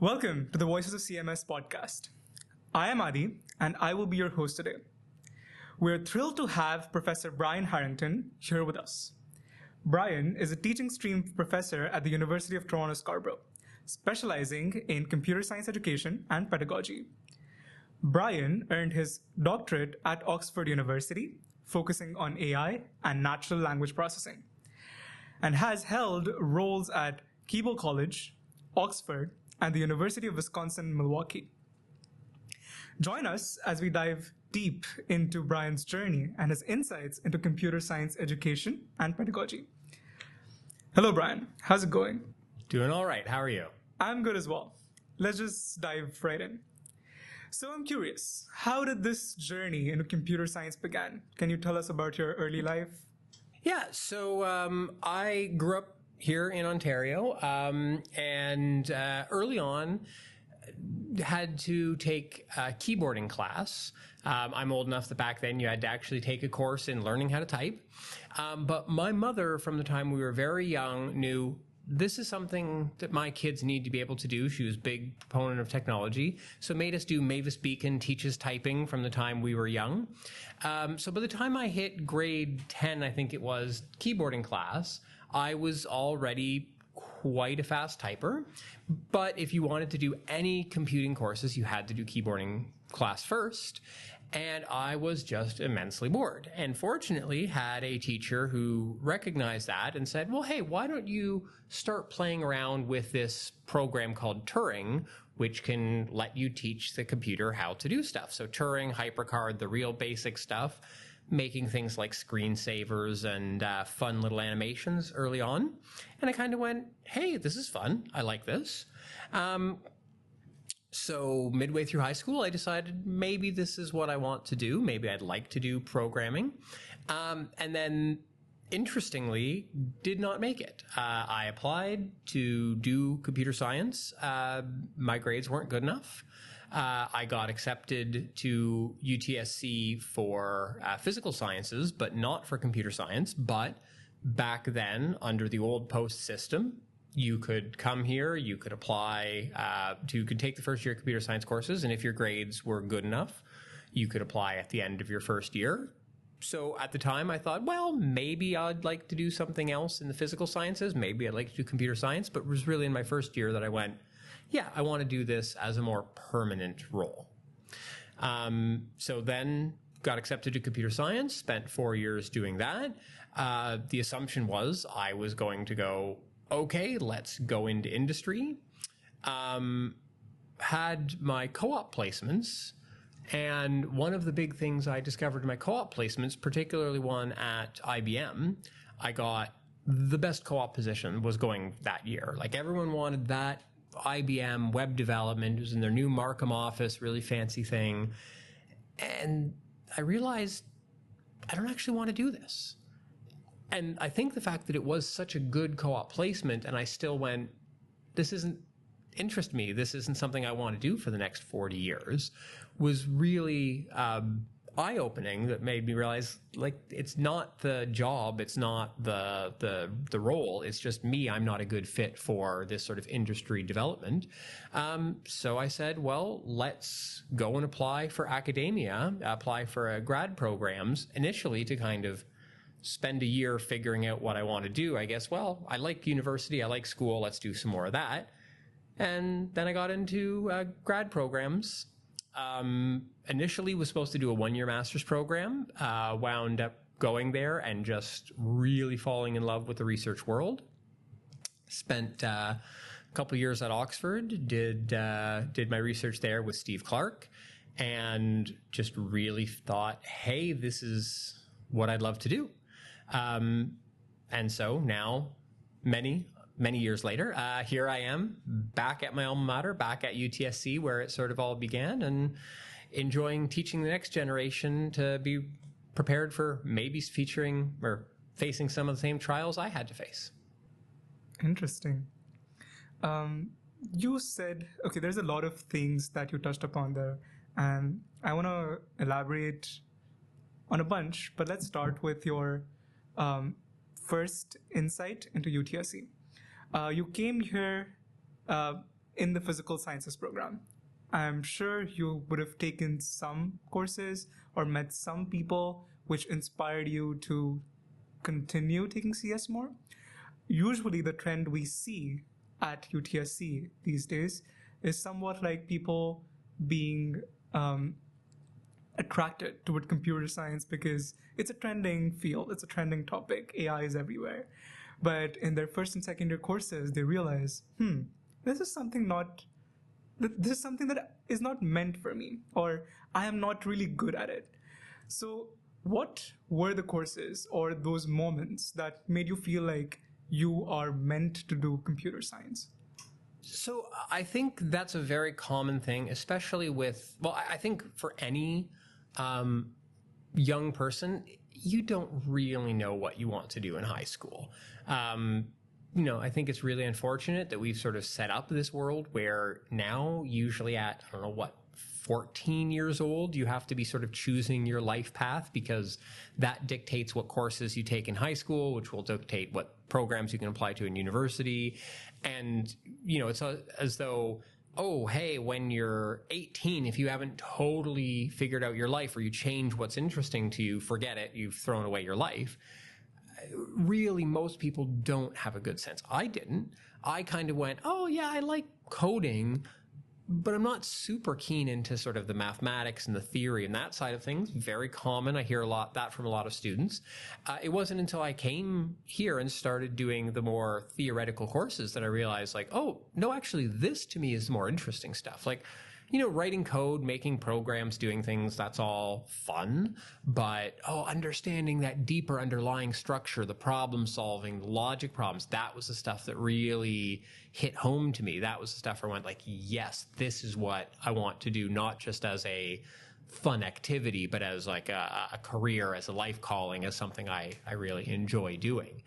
Welcome to the Voices of CMS podcast. I am Adi, and I will be your host today. We're thrilled to have Professor Brian Harrington here with us. Brian is a teaching stream professor at the University of Toronto Scarborough, specializing in computer science education and pedagogy. Brian earned his doctorate at Oxford University, focusing on AI and natural language processing, and has held roles at Keble College, Oxford, and the University of Wisconsin Milwaukee. Join us as we dive deep into Brian's journey and his insights into computer science education and pedagogy. Hello, Brian. How's it going? Doing all right. How are you? I'm good as well. Let's just dive right in. So I'm curious, how did this journey into computer science begin? Can you tell us about your early life? Yeah, so I grew up here in Ontario, and early on had to take a keyboarding class. I'm old enough that back then you had to actually take a course in learning how to type. But my mother, from the time we were very young, knew this is something that my kids need to be able to do. She was a big proponent of technology, so made us do Mavis Beacon teaches typing from the time we were young. So by the time I hit grade 10, I think it was, keyboarding class, I was already quite a fast typer. But if you wanted to do any computing courses, you had to do keyboarding class first. And I was just immensely bored. And fortunately had a teacher who recognized that and said, well, hey, why don't you start playing around with this program called Turing, which can let you teach the computer how to do stuff. So Turing, HyperCard, the real basic stuff, making things like screensavers and fun little animations early on. And I kind of went, hey, this is fun. I like this. So midway through high school, I decided maybe this is what I want to do. Maybe I'd like to do programming. And then, interestingly, did not make it. I applied to do computer science. My grades weren't good enough. I got accepted to UTSC for physical sciences, but not for computer science. But back then, under the old post system, you could come here, you could apply you could take the first year computer science courses, and if your grades were good enough, you could apply at the end of your first year. So at the time I thought, well, maybe I'd like to do something else in the physical sciences, maybe I'd like to do computer science, but it was really in my first year that I went, yeah, I want to do this as a more permanent role. So then got accepted to computer science, spent 4 years doing that. The assumption was I was going to go, okay, let's go into industry. Had my co-op placements, and one of the big things I discovered in my co-op placements, particularly one at IBM, I got the best co-op position was going that year. Like everyone wanted that IBM web development. It was in their new Markham office, really fancy thing. And I realized I don't actually want to do this. And I think the fact that it was such a good co-op placement and I still went, this doesn't interest me, this isn't something I want to do for the next 40 years, was really eye-opening. That made me realize, like, it's not the job, it's not the role, it's just me. I'm not a good fit for this sort of industry development. So I said, well, let's go and apply for academia, apply for grad programs, initially to kind of spend a year figuring out what I want to do. I guess, well, I like university, I like school, let's do some more of that. And then I got into grad programs. Initially was supposed to do a one-year master's program, wound up going there and just really falling in love with the research world. Spent a couple years at Oxford, did my research there with Steve Clark, and just really thought, hey, this is what I'd love to do. And so now, many years later, here I am back at my alma mater, back at UTSC, where it sort of all began, and enjoying teaching the next generation to be prepared for maybe featuring or facing some of the same trials I had to face. Interesting. You said, okay, there's a lot of things that you touched upon there, and I want to elaborate on a bunch, but let's start with your first insight into UTSC. You came here in the physical sciences program. I'm sure you would have taken some courses or met some people which inspired you to continue taking CS more. Usually the trend we see at UTSC these days is somewhat like people being attracted toward computer science because it's a trending field, it's a trending topic, AI is everywhere. But in their first and second year courses, they realize, this is something that is not meant for me, or I am not really good at it. So what were the courses or those moments that made you feel like you are meant to do computer science? So I think that's a very common thing, especially with, well, I think for any young person, you don't really know what you want to do in high school. I think it's really unfortunate that we've sort of set up this world where now, usually at, 14 years old, you have to be sort of choosing your life path because that dictates what courses you take in high school, which will dictate what programs you can apply to in university. And, it's as though, oh, hey, when you're 18, if you haven't totally figured out your life or you change what's interesting to you, forget it, you've thrown away your life. Really, most people don't have a good sense. I didn't. I kind of went, oh, yeah, I like coding, but I'm not super keen into sort of the mathematics and the theory and that side of things. Very common. I hear that from a lot of students. It wasn't until I came here and started doing the more theoretical courses that I realized, like, oh, no, actually, this to me is the more interesting stuff. Like, writing code, making programs, doing things, that's all fun. But, understanding that deeper underlying structure, the problem solving, the logic problems, that was the stuff that really hit home to me. That was the stuff where I went like, yes, this is what I want to do, not just as a fun activity, but as like a career, as a life calling, as something I really enjoy doing.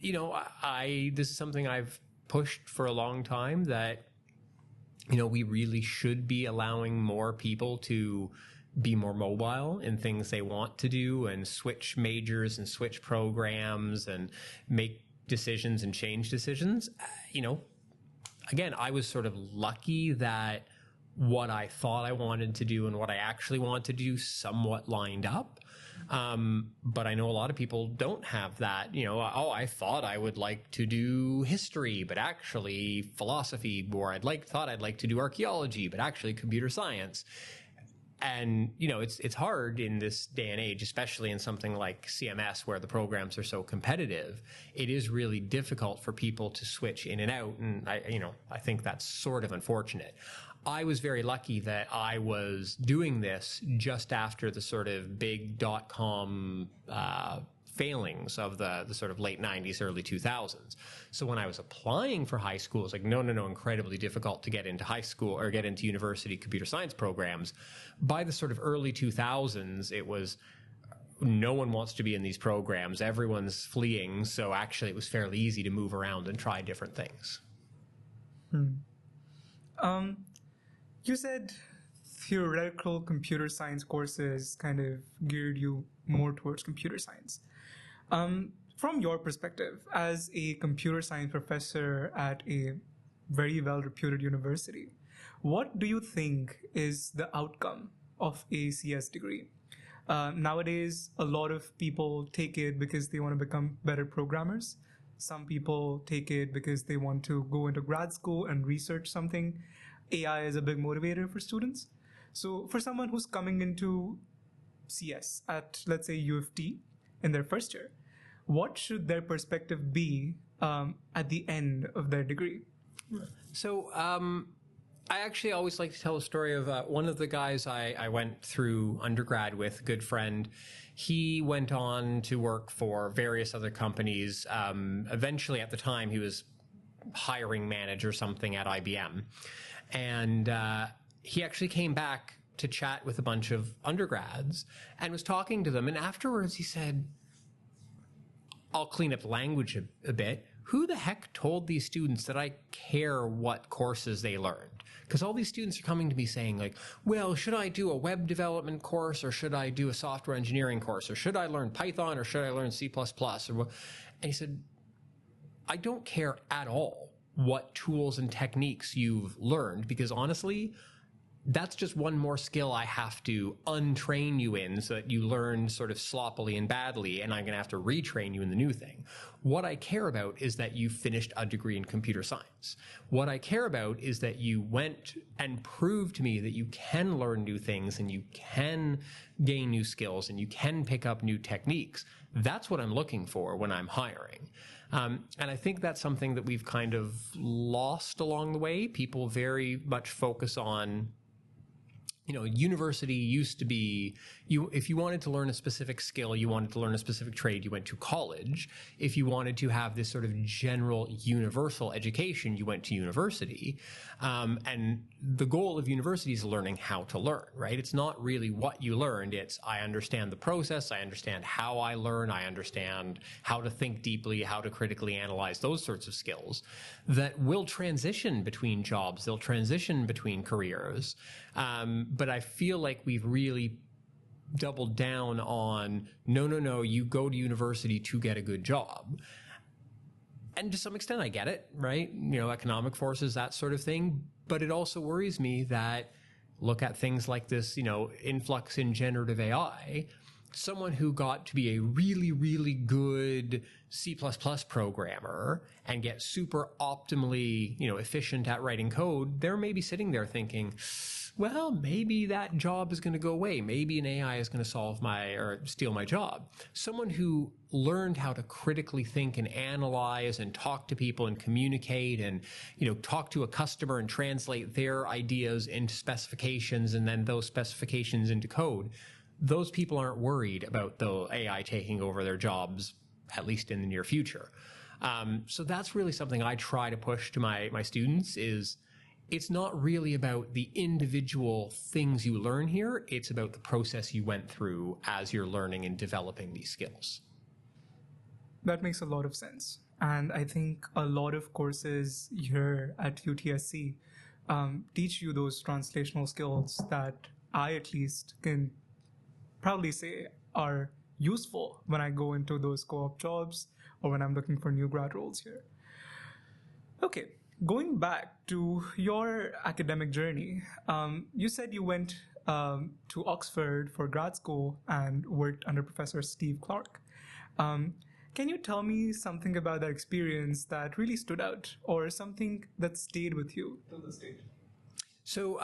This is something I've pushed for a long time, that we really should be allowing more people to be more mobile in things they want to do and switch majors and switch programs and make decisions and change decisions. Again, I was sort of lucky that what I thought I wanted to do and what I actually want to do somewhat lined up. But I know a lot of people don't have that, I thought I would like to do history, but actually philosophy, or thought I'd like to do archaeology, but actually computer science. And, it's hard in this day and age, especially in something like CMS where the programs are so competitive. It is really difficult for people to switch in and out. And I think that's sort of unfortunate. I was very lucky that I was doing this just after the sort of big .com failings of the sort of late 90s, early 2000s. So when I was applying for high school, it's like, no, incredibly difficult to get into high school or get into university computer science programs. By the sort of early 2000s, it was, no one wants to be in these programs. Everyone's fleeing. So actually, it was fairly easy to move around and try different things. You said theoretical computer science courses kind of geared you more towards computer science. From your perspective, as a computer science professor at a very well-reputed university, what do you think is the outcome of a CS degree? Nowadays, a lot of people take it because they want to become better programmers. Some people take it because they want to go into grad school and research something. AI is a big motivator for students. So for someone who's coming into CS at, let's say, U of T in their first year, what should their perspective be at the end of their degree? So I actually always like to tell a story of one of the guys I went through undergrad with, a good friend. He went on to work for various other companies. Eventually, at the time, he was hiring manager or something at IBM. And he actually came back to chat with a bunch of undergrads and was talking to them. And afterwards he said, I'll clean up the language a bit. Who the heck told these students that I care what courses they learned? Because all these students are coming to me saying like, well, should I do a web development course or should I do a software engineering course or should I learn Python or should I learn C++? And he said, I don't care at all what tools and techniques you've learned, because honestly, that's just one more skill I have to untrain you in so that you learn sort of sloppily and badly, and I'm going to have to retrain you in the new thing. What I care about is that you finished a degree in computer science. What I care about is that you went and proved to me that you can learn new things and you can gain new skills and you can pick up new techniques. That's what I'm looking for when I'm hiring. And I think that's something that we've kind of lost along the way. People very much focus on, university used to be, if you wanted to learn a specific skill, you wanted to learn a specific trade, you went to college. If you wanted to have this sort of general universal education, you went to university. And the goal of university is learning how to learn, right? It's not really what you learned. It's, I understand the process. I understand how I learn. I understand how to think deeply, how to critically analyze, those sorts of skills that will transition between jobs. They'll transition between careers. But I feel like we've really doubled down on, no, you go to university to get a good job. And to some extent, I get it, right? Economic forces, that sort of thing. But it also worries me that, look at things like this, influx in generative AI. Someone who got to be a really, really good C++ programmer and get super optimally, efficient at writing code, they're maybe sitting there thinking, well, maybe that job is going to go away. Maybe an AI is going to steal my job. Someone who learned how to critically think and analyze and talk to people and communicate and, talk to a customer and translate their ideas into specifications and then those specifications into code. Those people aren't worried about the AI taking over their jobs, at least in the near future. So that's really something I try to push to my students is, it's not really about the individual things you learn here. It's about the process you went through as you're learning and developing these skills. That makes a lot of sense. And I think a lot of courses here at UTSC teach you those translational skills that I at least can proudly say are useful when I go into those co-op jobs or when I'm looking for new grad roles here. Okay. Going back to your academic journey, you said you went to Oxford for grad school and worked under Professor Steve Clark. Can you tell me something about that experience that really stood out or something that stayed with you till this date? So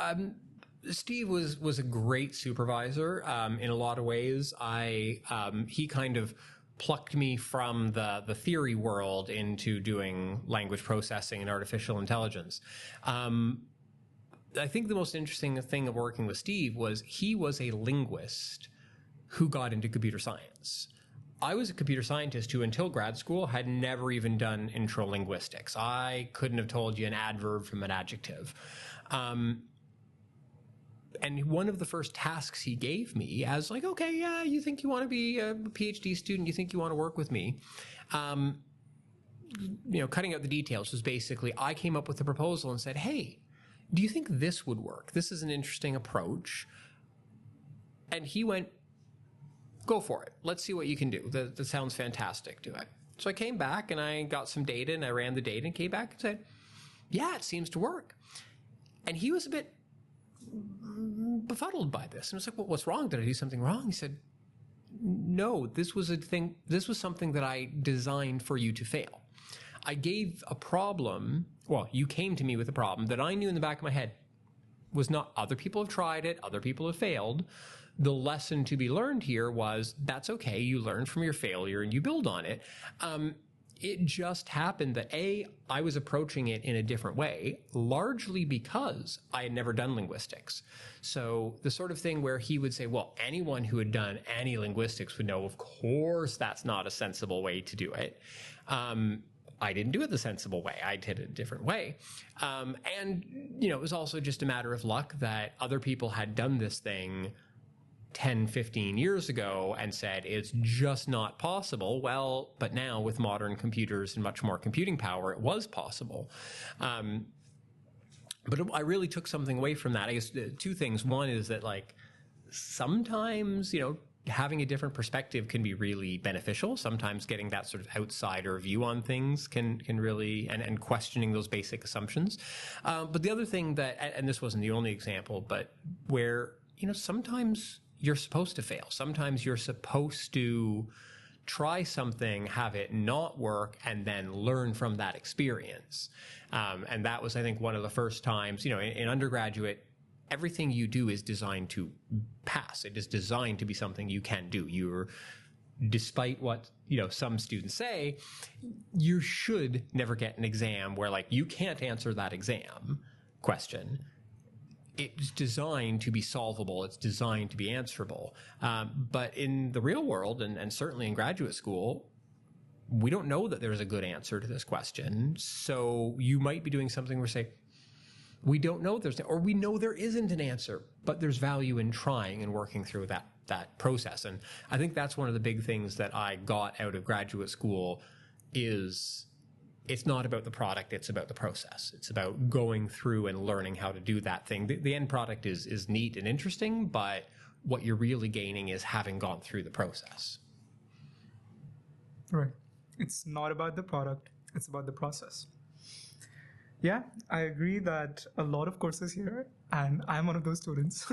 Steve was a great supervisor in a lot of ways. He kind of plucked me from the theory world into doing language processing and artificial intelligence. I think the most interesting thing of working with Steve was he was a linguist who got into computer science. I was a computer scientist who, until grad school, had never even done intro linguistics. I couldn't have told you an adverb from an adjective. And one of the first tasks he gave me as like, okay, yeah, you think you want to be a PhD student, you think you want to work with me. Cutting out the details was basically, I came up with a proposal and said, hey, do you think this would work? This is an interesting approach. And he went, go for it. Let's see what you can do. That sounds fantastic. Do it. So I came back and I got some data and I ran the data and came back and said, yeah, it seems to work. And he was a bit befuddled by this. And I was like, well, what's wrong? Did I do something wrong? He said, no, this was something that I designed for you to fail. I gave a problem. Well, you came to me with a problem that I knew in the back of my head was not, other people have tried it, other people have failed. The lesson to be learned here was, that's okay. You learn from your failure and you build on it. It just happened that I was approaching it in a different way, largely because I had never done linguistics. So the sort of thing where he would say, well, anyone who had done any linguistics would know, of course, that's not a sensible way to do it. I didn't do it the sensible way. I did it a different way. It was also just a matter of luck that other people had done this thing 10, 15 years ago and said, it's just not possible. Well, but now with modern computers and much more computing power, it was possible. But I really took something away from that. I guess two things. One is that, like, sometimes, having a different perspective can be really beneficial. Sometimes getting that sort of outsider view on things can really, and questioning those basic assumptions. But the other thing that, and this wasn't the only example, but where, sometimes you're supposed to fail. Sometimes you're supposed to try something, have it not work, and then learn from that experience. And that was, I think, one of the first times, in undergraduate, everything you do is designed to pass. It is designed to be something you can do. Despite what, some students say, you should never get an exam where you can't answer that exam question. It's designed to be solvable. It's designed to be answerable. But in the real world, and certainly in graduate school, we don't know that there's a good answer to this question. So you might be doing something where say, we don't know or we know there isn't an answer, but there's value in trying and working through that process. And I think that's one of the big things that I got out of graduate school is it's not about the product, it's about the process. It's about going through and learning how to do that thing. The end product is neat and interesting, but what you're really gaining is having gone through the process. Right. It's not about the product, it's about the process. Yeah, I agree that a lot of courses here, and I'm one of those students,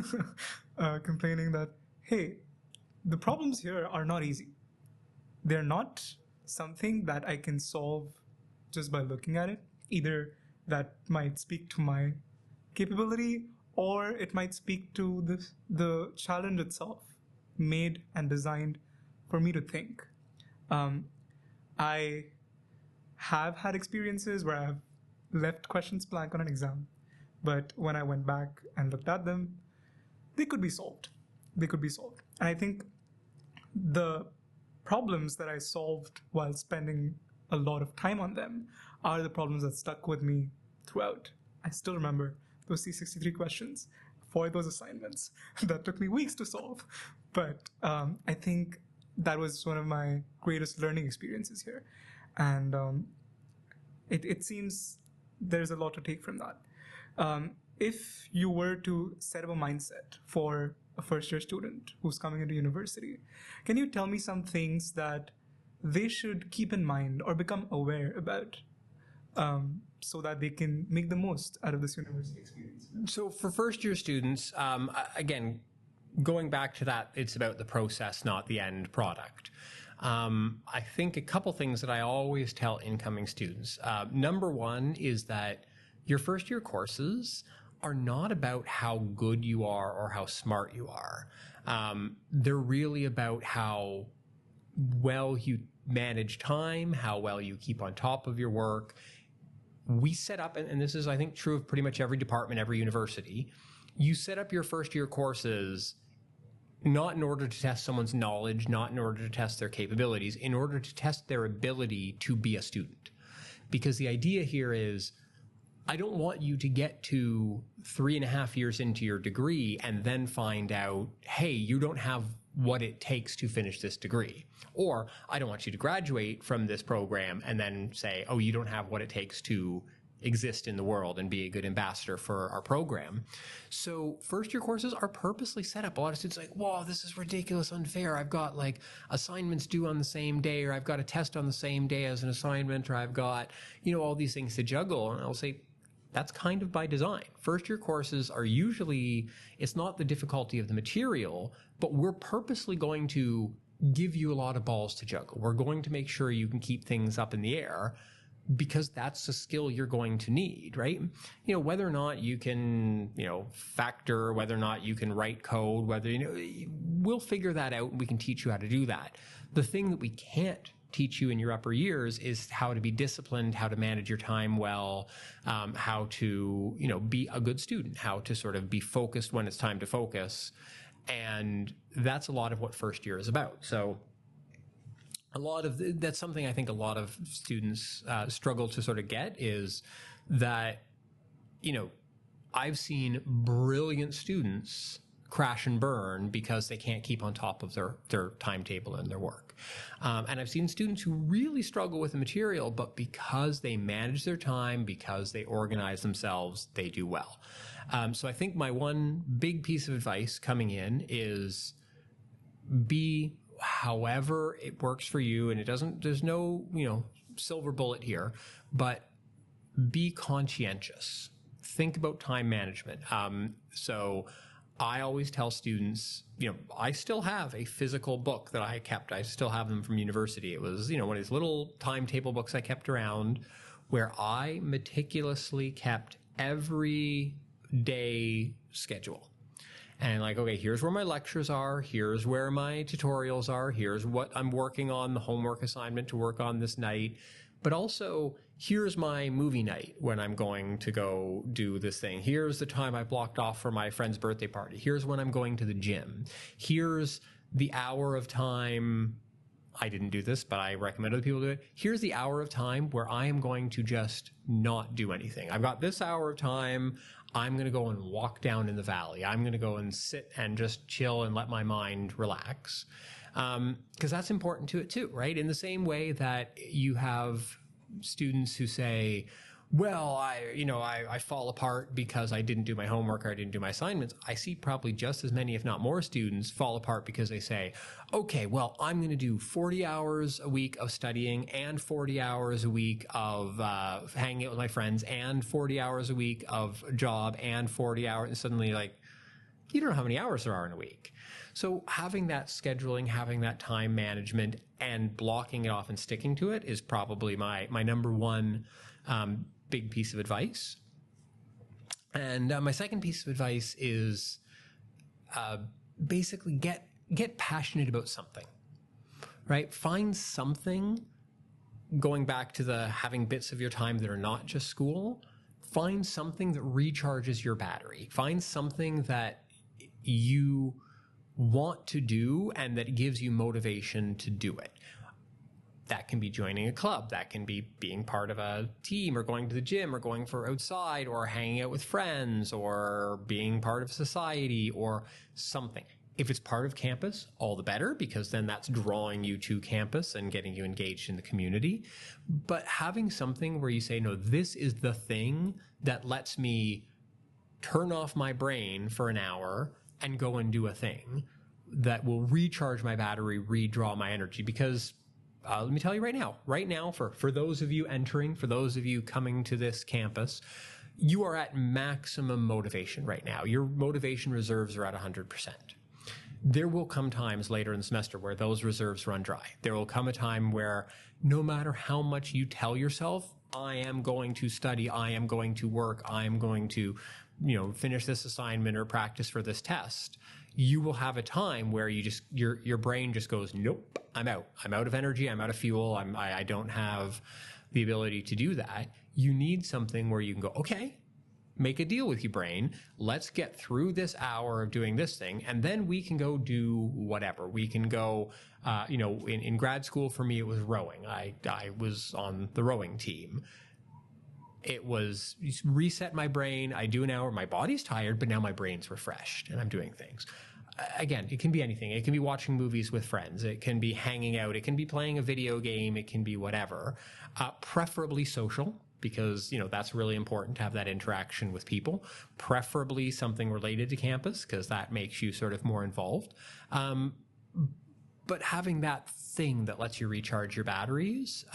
complaining that, hey, the problems here are not easy. They're not something that I can solve just by looking at it. Either that might speak to my capability, or it might speak to the challenge itself, made and designed for me to think. I have had experiences where I've left questions blank on an exam, but when I went back and looked at them, they could be solved. And I think the problems that I solved while spending a lot of time on them are the problems that stuck with me throughout. I still remember those C63 questions for those assignments that took me weeks to solve. But I think that was one of my greatest learning experiences here. And it seems there's a lot to take from that. If you were to set up a mindset for a first-year student who's coming into university, can you tell me some things that they should keep in mind or become aware about so that they can make the most out of this university experience? So for first-year students, again, going back to that, it's about the process, not the end product. I think a couple things that I always tell incoming students. Number one is that your first-year courses are not about how good you are or how smart you are. They're really about how well you manage time, how well you keep on top of your work. We set up, and this is, I think, true of pretty much every department, every university, you set up your first-year courses not in order to test someone's knowledge, not in order to test their capabilities, in order to test their ability to be a student. Because the idea here is, I don't want you to get to 3.5 years into your degree and then find out, hey, you don't have what it takes to finish this degree. Or I don't want you to graduate from this program and then say, oh, you don't have what it takes to exist in the world and be a good ambassador for our program. So first-year courses are purposely set up. A lot of students are like, whoa, this is ridiculous, unfair. I've got assignments due on the same day, or I've got a test on the same day as an assignment, or I've got, all these things to juggle. And I'll say, that's kind of by design. First-year courses are usually, it's not the difficulty of the material, but we're purposely going to give you a lot of balls to juggle. We're going to make sure you can keep things up in the air, because that's a skill you're going to need, right? Whether or not you can, factor, whether or not you can write code, we'll figure that out and we can teach you how to do that. The thing that we can't teach you in your upper years is how to be disciplined, how to manage your time well, how to, be a good student, how to sort of be focused when it's time to focus. And that's a lot of what first year is about. So that's something I think a lot of students struggle to sort of get, is that, I've seen brilliant students crash and burn because they can't keep on top of their timetable and their work. And I've seen students who really struggle with the material, but because they manage their time, because they organize themselves, they do well. So I think my one big piece of advice coming in is be however it works for you. And there's no, silver bullet here, but be conscientious. Think about time management. So I always tell students, I still have a physical book that I kept. I still have them from university. It was, one of these little timetable books I kept around where I meticulously kept every day schedule. And okay, here's where my lectures are. Here's where my tutorials are. Here's what I'm working on, the homework assignment to work on this night. But also, here's my movie night when I'm going to go do this thing. Here's the time I blocked off for my friend's birthday party. Here's when I'm going to the gym. Here's the hour of time. I didn't do this, but I recommend other people do it. Here's the hour of time where I am going to just not do anything. I've got this hour of time. I'm going to go and walk down in the valley. I'm going to go and sit and just chill and let my mind relax. Because that's important to it too, right? In the same way that you have students who say, well, I fall apart because I didn't do my homework or I didn't do my assignments. I see probably just as many, if not more, students fall apart because they say, okay, well, I'm going to do 40 hours a week of studying and 40 hours a week of hanging out with my friends and 40 hours a week of job and 40 hours. And suddenly you don't know how many hours there are in a week. So having that scheduling, having that time management and blocking it off and sticking to it is probably my number one big piece of advice. And my second piece of advice is basically get passionate about something, right? Find something, going back to the having bits of your time that are not just school, find something that recharges your battery. Find something that you want to do and that gives you motivation to do it. That can be joining a club. That can be being part of a team or going to the gym or going for outside or hanging out with friends or being part of society or something. If it's part of campus, all the better, because then that's drawing you to campus and getting you engaged in the community. But having something where you say, no, this is the thing that lets me turn off my brain for an hour and go and do a thing that will recharge my battery, redraw my energy. Because let me tell you right now, for those of you entering, for those of you coming to this campus, you are at maximum motivation right now. Your motivation reserves are at 100%. There will come times later in the semester where those reserves run dry. There will come a time where no matter how much you tell yourself, I am going to study, I am going to work, I am going to, finish this assignment or practice for this test, you will have a time where you just, your brain just goes, nope, I'm out. I'm out of energy. I'm out of fuel. I don't have the ability to do that. You need something where you can go, okay, make a deal with your brain. Let's get through this hour of doing this thing, and then we can go do whatever. We can go, in grad school for me, it was rowing. I was on the rowing team. It was reset my brain. I do an hour. My body's tired, but now my brain's refreshed and I'm doing things. Again, it can be anything. It can be watching movies with friends. It can be hanging out. It can be playing a video game. It can be whatever. Preferably social, because, that's really important to have that interaction with people. Preferably something related to campus, because that makes you sort of more involved. But having that thing that lets you recharge your batteries,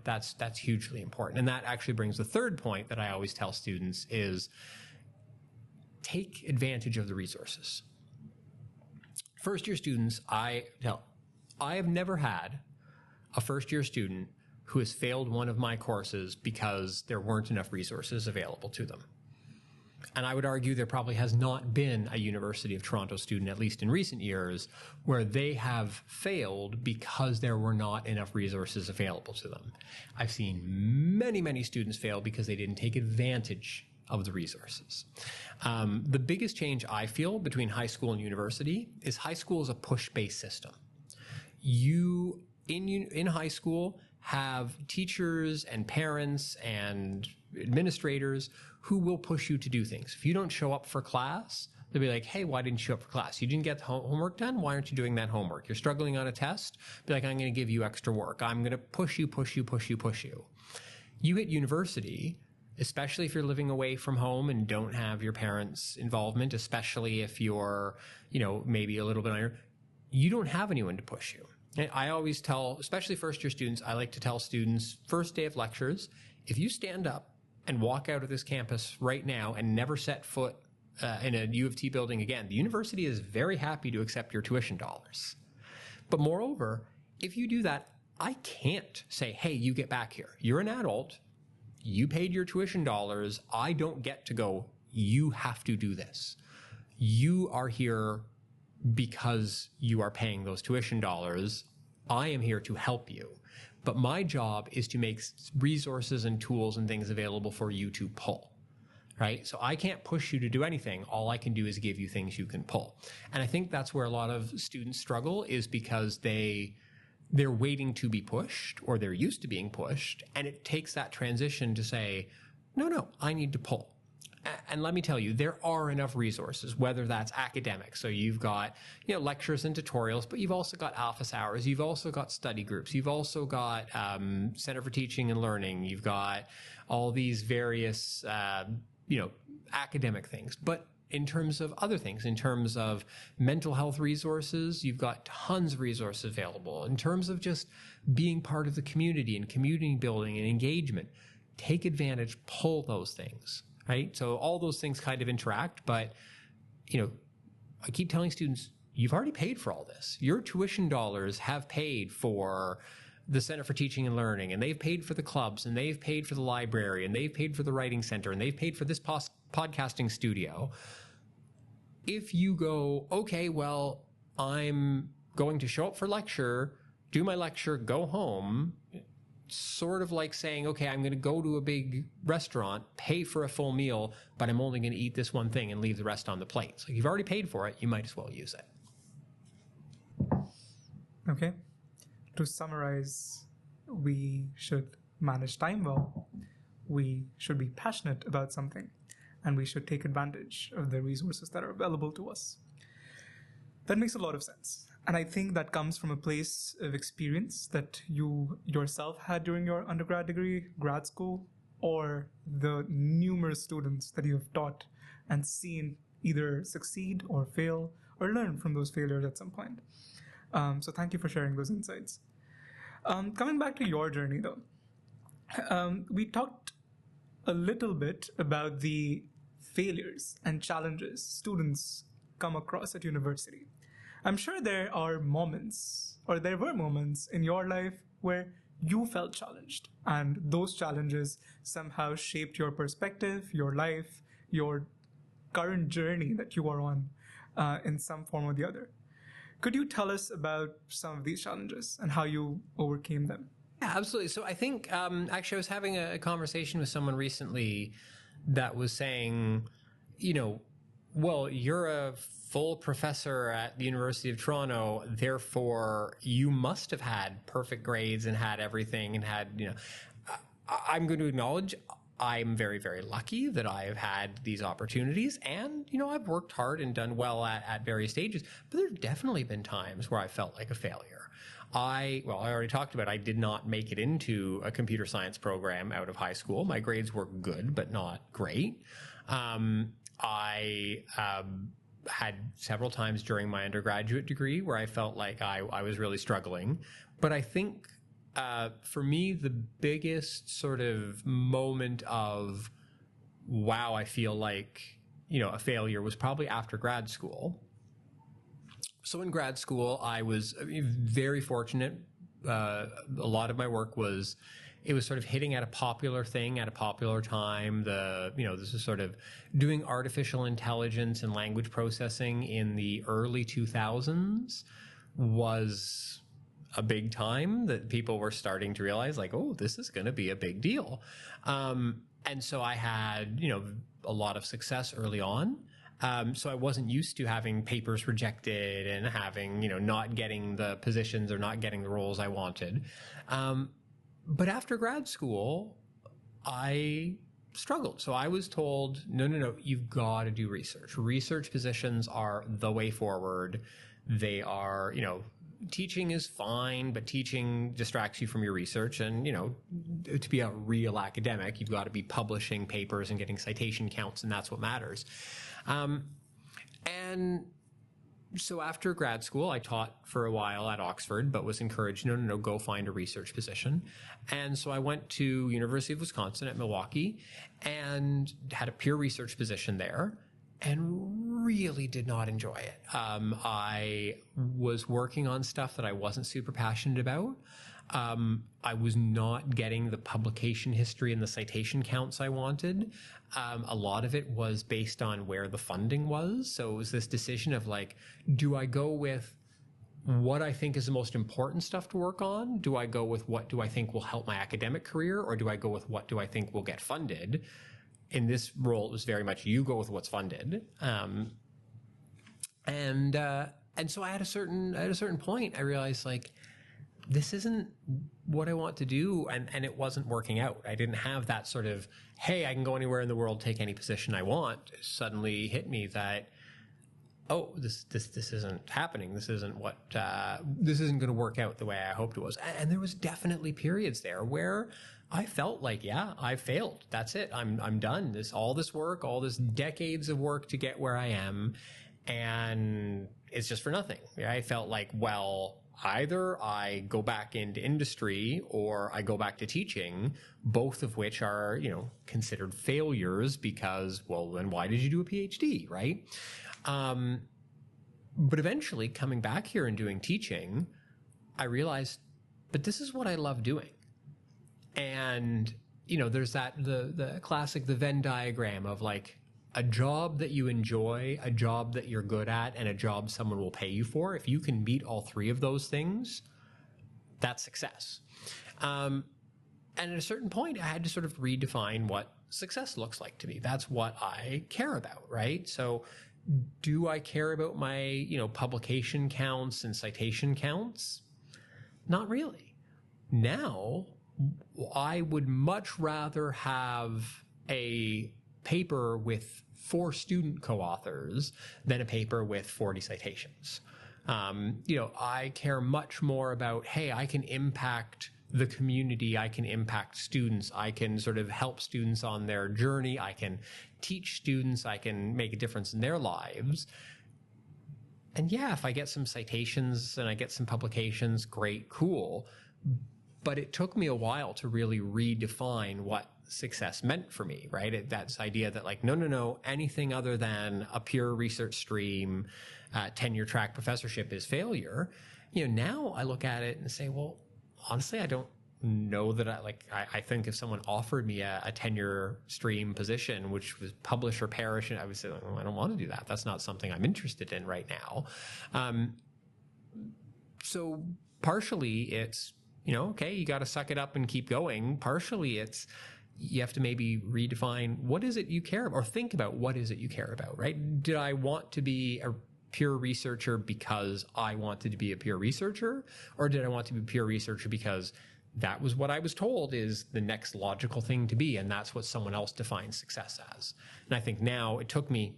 that's hugely important. And that actually brings the third point that I always tell students is take advantage of the resources. First year students, I have never had a first year student who has failed one of my courses because there weren't enough resources available to them. And I would argue there probably has not been a University of Toronto student, at least in recent years, where they have failed because there were not enough resources available to them. I've seen many, many students fail because they didn't take advantage of the resources. The biggest change I feel between high school and university is high school is a push-based system. You, in high school, have teachers and parents and administrators who will push you to do things. If you don't show up for class, they'll be like, hey, why didn't you show up for class? You didn't get the homework done? Why aren't you doing that homework? You're struggling on a test? Be like, I'm going to give you extra work. I'm going to push you. You hit university, especially if you're living away from home and don't have your parents' involvement, especially if you're, maybe a little bit on your, you don't have anyone to push you. And I always tell, especially first-year students, I like to tell students, first day of lectures, if you stand up and walk out of this campus right now and never set foot in a U of T building again, the university is very happy to accept your tuition dollars. But moreover, if you do that, I can't say, hey, you get back here. You're an adult. You paid your tuition dollars. I don't get to go, you have to do this. You are here because you are paying those tuition dollars. I am here to help you. But my job is to make resources and tools and things available for you to pull, right? So I can't push you to do anything. All I can do is give you things you can pull. And I think that's where a lot of students struggle, is because they're waiting to be pushed, or they're used to being pushed. And it takes that transition to say, no, I need to pull. And let me tell you, there are enough resources, whether that's academic. So you've got, lectures and tutorials, but you've also got office hours. You've also got study groups. You've also got Center for Teaching and Learning. You've got all these various, academic things. But in terms of other things, in terms of mental health resources, you've got tons of resources available. In terms of just being part of the community and community building and engagement, take advantage, pull those things. Right? So all those things kind of interact, but, I keep telling students, you've already paid for all this. Your tuition dollars have paid for the Center for Teaching and Learning, and they've paid for the clubs, and they've paid for the library, and they've paid for the writing center, and they've paid for this podcasting studio. If you go, okay, well, I'm going to show up for lecture, do my lecture, go home, sort of like saying, okay, I'm going to go to a big restaurant, pay for a full meal, but I'm only going to eat this one thing and leave the rest on the plate. So you've already paid for it, you might as well use it. Okay. To summarize, we should manage time well, we should be passionate about something, and we should take advantage of the resources that are available to us. That makes a lot of sense. And I think that comes from a place of experience that you yourself had during your undergrad degree, grad school, or the numerous students that you have taught and seen either succeed or fail or learn from those failures at some point. So thank you for sharing those insights. Coming back to your journey, though, we talked a little bit about the failures and challenges students come across at university. I'm sure there were moments in your life where you felt challenged, and those challenges somehow shaped your perspective, your life, your current journey that you are on in some form or the other. Could you tell us about some of these challenges and how you overcame them? Yeah, absolutely. So I think, actually, I was having a conversation with someone recently that was saying, well, you're a full professor at the University of Toronto, therefore you must have had perfect grades and had everything and had, I'm going to acknowledge I'm very, very lucky that I have had these opportunities, and, I've worked hard and done well at various stages, but there have definitely been times where I felt like a failure. I already talked about, I did not make it into a computer science program out of high school. My grades were good, but not great. I had several times during my undergraduate degree where I felt like I was really struggling. But I think for me, the biggest sort of moment of, wow, I feel like, a failure was probably after grad school. So in grad school, I was very fortunate. A lot of my work was sort of hitting at a popular thing at a popular time. This is sort of doing artificial intelligence and language processing in the early 2000s was a big time that people were starting to realize, like, oh, this is going to be a big deal. And so I had, a lot of success early on. So I wasn't used to having papers rejected and having, not getting the positions or not getting the roles I wanted. But after grad school, I struggled. So I was told, no, you've got to do research. Research positions are the way forward. They are, teaching is fine, but teaching distracts you from your research. And, to be a real academic, you've got to be publishing papers and getting citation counts, and that's what matters. And So after grad school, I taught for a while at Oxford, but was encouraged, no, go find a research position. And so I went to University of Wisconsin at Milwaukee and had a peer research position there and really did not enjoy it. I was working on stuff that I wasn't super passionate about. I was not getting the publication history and the citation counts I wanted. A lot of it was based on where the funding was. So it was this decision of like, do I go with what I think is the most important stuff to work on? Do I go with what do I think will help my academic career? Or do I go with what do I think will get funded? In this role, it was very much you go with what's funded. And so at a certain point, I realized like, this isn't what I want to do. And it wasn't working out. I didn't have that sort of, hey, I can go anywhere in the world, take any position I want. It suddenly hit me that, oh, this isn't happening. This isn't this isn't going to work out the way I hoped it was. And there was definitely periods there where I felt like, yeah, I failed. That's it. I'm done. All this work, all this decades of work to get where I am. And it's just for nothing. I felt like, well, either I go back into industry or I go back to teaching, both of which are, considered failures because, well, then why did you do a PhD, right? But eventually coming back here and doing teaching, I realized, but this is what I love doing. And, there's the classic, the Venn diagram of like, a job that you enjoy, a job that you're good at, and a job someone will pay you for. If you can meet all three of those things, that's success. And at a certain point, I had to sort of redefine what success looks like to me. That's what I care about, right? So do I care about my, publication counts and citation counts? Not really. Now, I would much rather have a paper with 4 student co-authors than a paper with 40 citations. I care much more about, hey, I can impact the community, I can impact students, I can sort of help students on their journey, I can teach students, I can make a difference in their lives. And yeah, if I get some citations and I get some publications, great, cool. But it took me a while to really redefine what success meant for me, right? That's idea that like, no, anything other than a pure research stream, tenure track professorship is failure. Now I look at it and say, well, honestly, I don't know that I think if someone offered me a tenure stream position, which was publish or perish, and I would say, oh, I don't want to do that. That's not something I'm interested in right now. So partially it's, okay, you got to suck it up and keep going. Partially it's, you have to maybe redefine what is it you care about, or think about what is it you care about, right? Did I want to be a peer researcher because I wanted to be a peer researcher? Or did I want to be a peer researcher because that was what I was told is the next logical thing to be, and that's what someone else defines success as? And I think now, it took me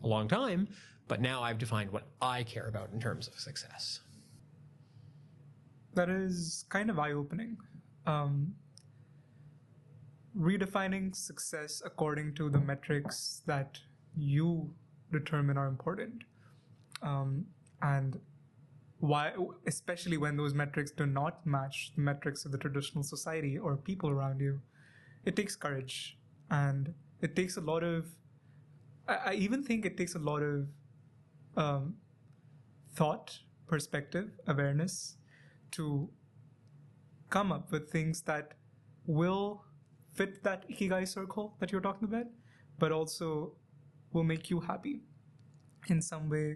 a long time, but now I've defined what I care about in terms of success. That is kind of eye-opening. Redefining success according to the metrics that you determine are important. And why, especially when those metrics do not match the metrics of the traditional society or people around you, it takes courage. And it takes a lot of, I even think it takes a lot of thought, perspective, awareness to come up with things that will fit that ikigai circle that you're talking about, but also will make you happy in some way,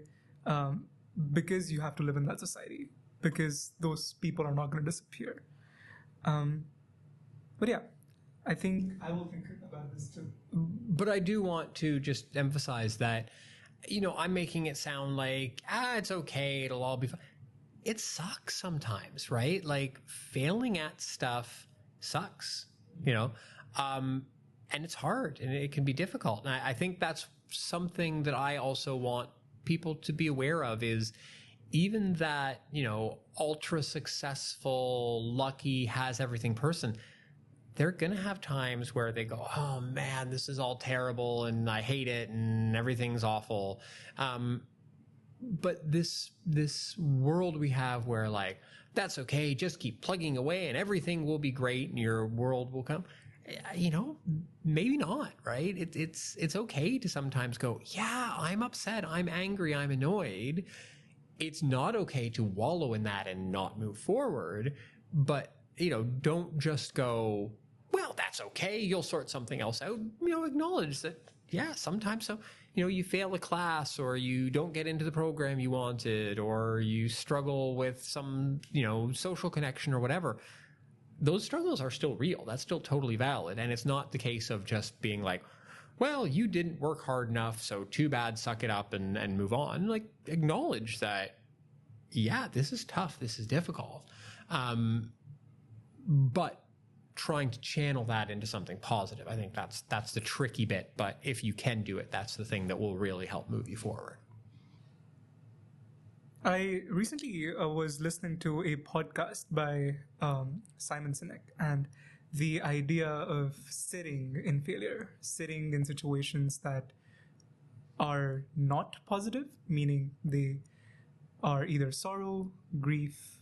because you have to live in that society, because those people are not going to disappear. But yeah, I think I will think about this too. But I do want to just emphasize that, I'm making it sound like, it's okay, it'll all be fine. It sucks sometimes, right? Like failing at stuff sucks, and it's hard and it can be difficult. And I think that's something that I also want people to be aware of is even that, ultra successful, lucky, has everything person, they're going to have times where they go, oh man, this is all terrible and I hate it and everything's awful. But this world we have where like, that's okay, just keep plugging away and everything will be great and your world will come. You know, maybe not, right? It's okay to sometimes go, yeah, I'm upset, I'm angry, I'm annoyed. It's not okay to wallow in that and not move forward. But, you know, don't just go, well, that's okay, you'll sort something else out. You know, acknowledge that, yeah, sometimes so. You know, you fail a class or you don't get into the program you wanted or you struggle with some, you know, social connection or whatever. Those struggles are still real. That's still totally valid. And it's not the case of just being like, well, you didn't work hard enough, so too bad, suck it up and move on. Like, acknowledge that, yeah, this is tough, this is difficult. But trying to channel that into something positive, I think that's the tricky bit. But if you can do it, that's the thing that will really help move you forward. I recently was listening to a podcast by Simon Sinek, and the idea of sitting in failure, sitting in situations that are not positive, meaning they are either sorrow, grief,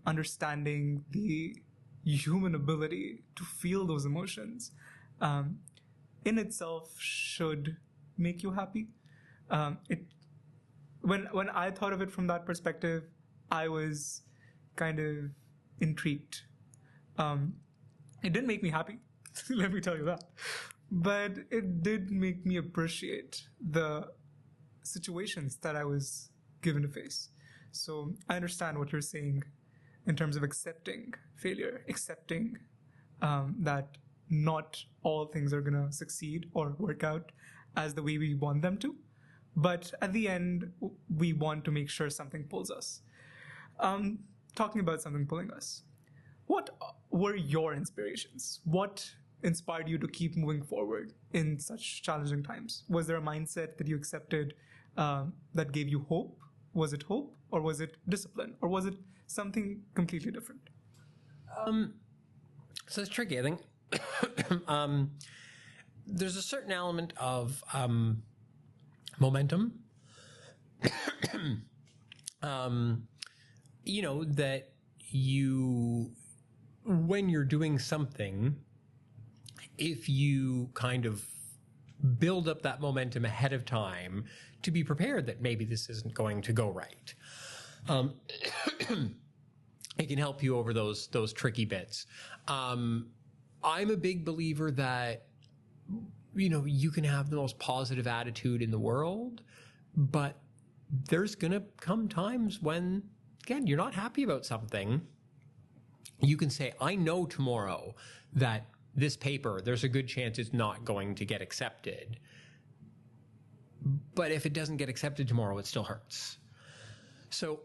understanding the human ability to feel those emotions, in itself should make you happy. When I thought of it from that perspective, I was kind of intrigued. It didn't make me happy, let me tell you that. But it did make me appreciate the situations that I was given to face. So I understand what you're saying in terms of accepting failure, accepting that not all things are going to succeed or work out as the way we want them to. But at the end, we want to make sure something pulls us. Talking about something pulling us, what were your inspirations? What inspired you to keep moving forward in such challenging times? Was there a mindset that you accepted that gave you hope? Was it hope, or was it discipline, or was it something completely different? So it's tricky, I think. There's a certain element of momentum, you know, that when you're doing something, if you kind of build up that momentum ahead of time to be prepared that maybe this isn't going to go right, it can help you over those tricky bits. I'm a big believer that, you know, you can have the most positive attitude in the world, but there's going to come times when, again, you're not happy about something. You can say, I know tomorrow that this paper, there's a good chance it's not going to get accepted. But if it doesn't get accepted tomorrow, it still hurts. So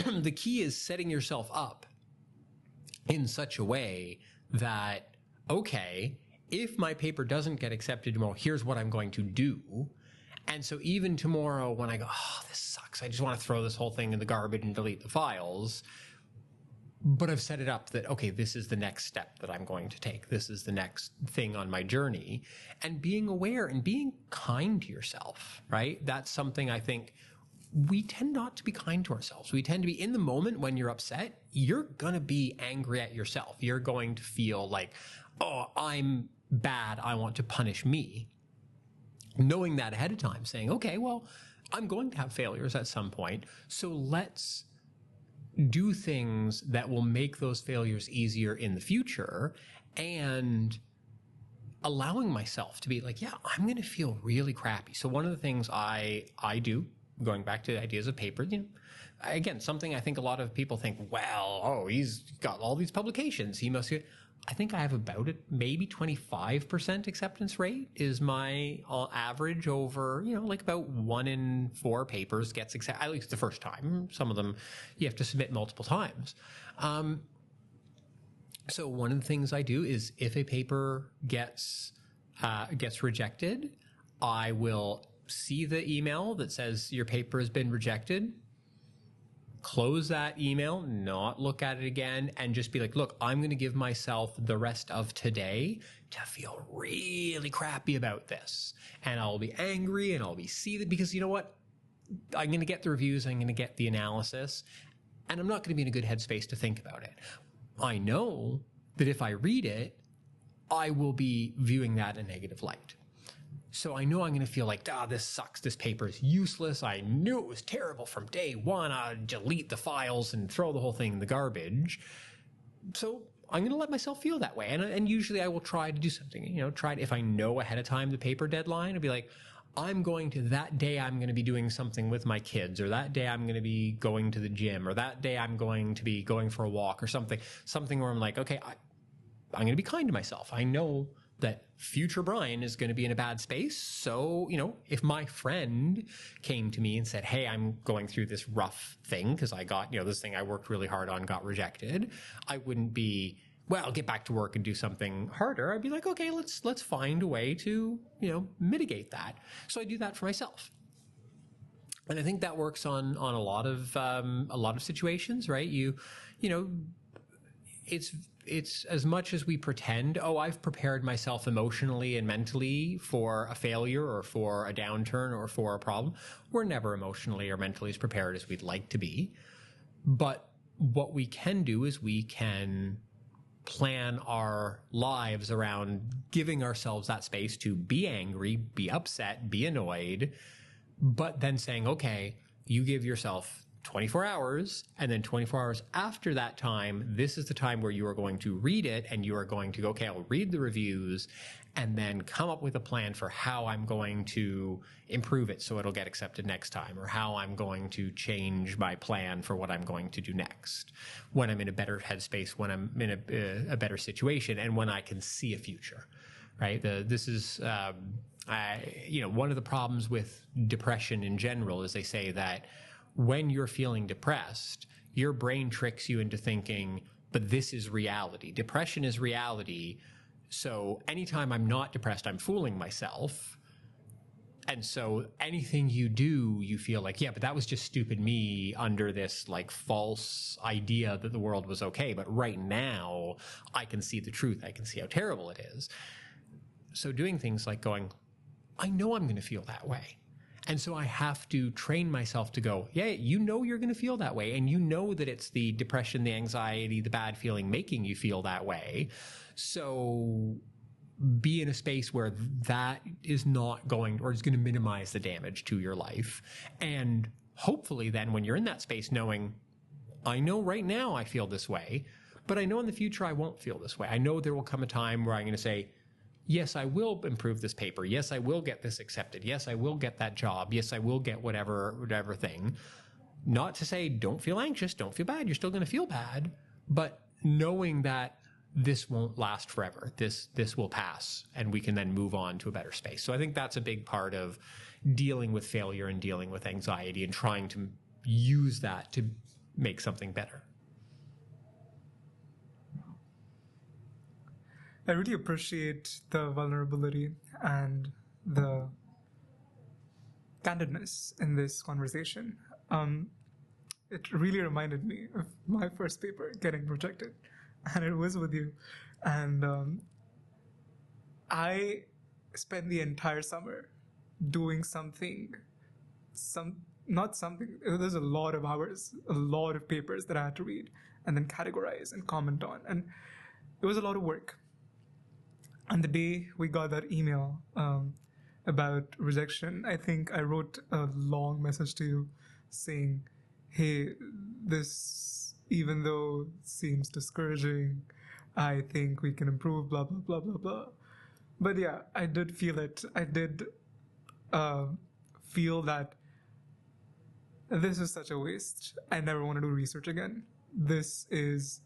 the key is setting yourself up in such a way that, okay, if my paper doesn't get accepted tomorrow, here's what I'm going to do. And so even tomorrow when I go, oh, this sucks, I just want to throw this whole thing in the garbage and delete the files. But I've set it up that, okay, this is the next step that I'm going to take. This is the next thing on my journey. And being aware and being kind to yourself, right? That's something I think we tend not to be kind to ourselves. We tend to be in the moment when you're upset, you're going to be angry at yourself. You're going to feel like, oh, I'm bad, I want to punish me. Knowing that ahead of time, saying, okay, well, I'm going to have failures at some point, so let's do things that will make those failures easier in the future, and allowing myself to be like, yeah, I'm going to feel really crappy. So one of the things I do, going back to ideas of paper, you know, again, something I think a lot of people think, well, oh, he's got all these publications, he must get... I think I have about it, maybe 25% acceptance rate is my average over, you know, like about 1 in 4 papers gets accepted, at least the first time. Some of them you have to submit multiple times. So one of the things I do is if a paper gets rejected, I will see the email that says your paper has been rejected, close that email, not look at it again, and just be like, look, I'm going to give myself the rest of today to feel really crappy about this. And I'll be angry and I'll be seething because you know what? I'm going to get the reviews, I'm going to get the analysis, and I'm not going to be in a good headspace to think about it. I know that if I read it, I will be viewing that in a negative light. So I know I'm going to feel like, this sucks. This paper is useless. I knew it was terrible from day one. I'd delete the files and throw the whole thing in the garbage. So I'm going to let myself feel that way. And usually I will try to do something, if I know ahead of time the paper deadline, I'll be like, that day I'm going to be doing something with my kids, or that day I'm going to be going to the gym, or that day I'm going to be going for a walk or something where I'm like, okay, I'm going to be kind to myself. I know that future Brian is going to be in a bad space. So, if my friend came to me and said, hey, I'm going through this rough thing because I got, this thing I worked really hard on got rejected, I wouldn't be, well, get back to work and do something harder. I'd be like, okay, let's find a way to, mitigate that. So I do that for myself. And I think that works on a lot of situations, right? It's as much as we pretend, I've prepared myself emotionally and mentally for a failure or for a downturn or for a problem. We're never emotionally or mentally as prepared as we'd like to be. But what we can do is we can plan our lives around giving ourselves that space to be angry, be upset, be annoyed, but then saying, okay, you give yourself 24 hours, and then 24 hours after that time, this is the time where you are going to read it, and you are going to go, okay, I'll read the reviews, and then come up with a plan for how I'm going to improve it so it'll get accepted next time, or how I'm going to change my plan for what I'm going to do next, when I'm in a better headspace, when I'm in a better situation, and when I can see a future, right? This is, one of the problems with depression in general is they say that when you're feeling depressed, your brain tricks you into thinking, but this is reality. Depression is reality. So anytime I'm not depressed, I'm fooling myself. And so anything you do, you feel like, yeah, but that was just stupid me under this like false idea that the world was okay. But right now I can see the truth. I can see how terrible it is. So doing things like going, I know I'm going to feel that way. And so I have to train myself to go, yeah, you're going to feel that way. And that it's the depression, the anxiety, the bad feeling making you feel that way. So be in a space where that is not going, or is going to minimize the damage to your life. And hopefully then when you're in that space knowing, I know right now I feel this way, but I know in the future I won't feel this way. I know there will come a time where I'm going to say, yes, I will improve this paper. Yes, I will get this accepted. Yes, I will get that job. Yes, I will get whatever thing. Not to say don't feel anxious, don't feel bad. You're still going to feel bad. But knowing that this won't last forever. This will pass, and we can then move on to a better space. So I think that's a big part of dealing with failure and dealing with anxiety and trying to use that to make something better. I really appreciate the vulnerability and the candidness in this conversation. It really reminded me of my first paper getting rejected, and it was with you. And I spent the entire summer doing there's a lot of hours, a lot of papers that I had to read and then categorize and comment on. And it was a lot of work. And the day we got that email about rejection, I think I wrote a long message to you saying, hey, this, even though seems discouraging, I think we can improve, blah, blah, blah, blah, blah. But yeah, I did feel it. I did feel that this is such a waste. I never want to do research again. This is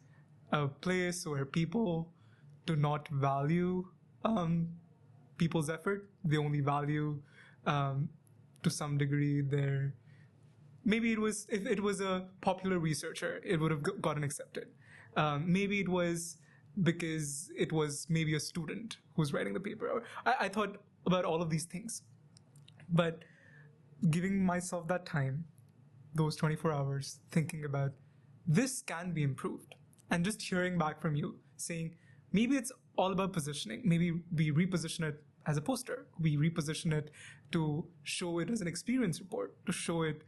a place where people do not value people's effort. They only value, to some degree, their... Maybe it was, if it was a popular researcher, it would have gotten accepted. Maybe it was because it was maybe a student who's writing the paper. I thought about all of these things. But giving myself that time, those 24 hours, thinking about this can be improved, and just hearing back from you saying, maybe it's all about positioning. Maybe we reposition it as a poster. We reposition it to show it as an experience report, to show it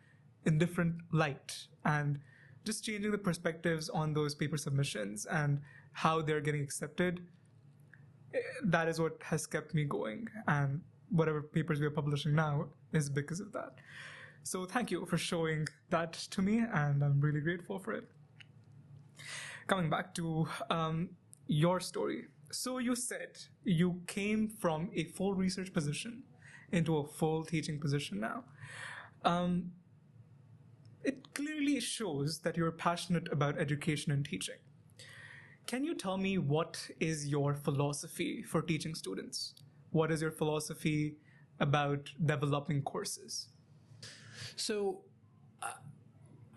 in different light, and just changing the perspectives on those paper submissions and how they're getting accepted. That is what has kept me going. And whatever papers we are publishing now is because of that. So thank you for showing that to me, and I'm really grateful for it. Coming back to your story. So you said you came from a full research position into a full teaching position now. It clearly shows that you're passionate about education and teaching. Can you tell me what is your philosophy for teaching students? What is your philosophy about developing courses? So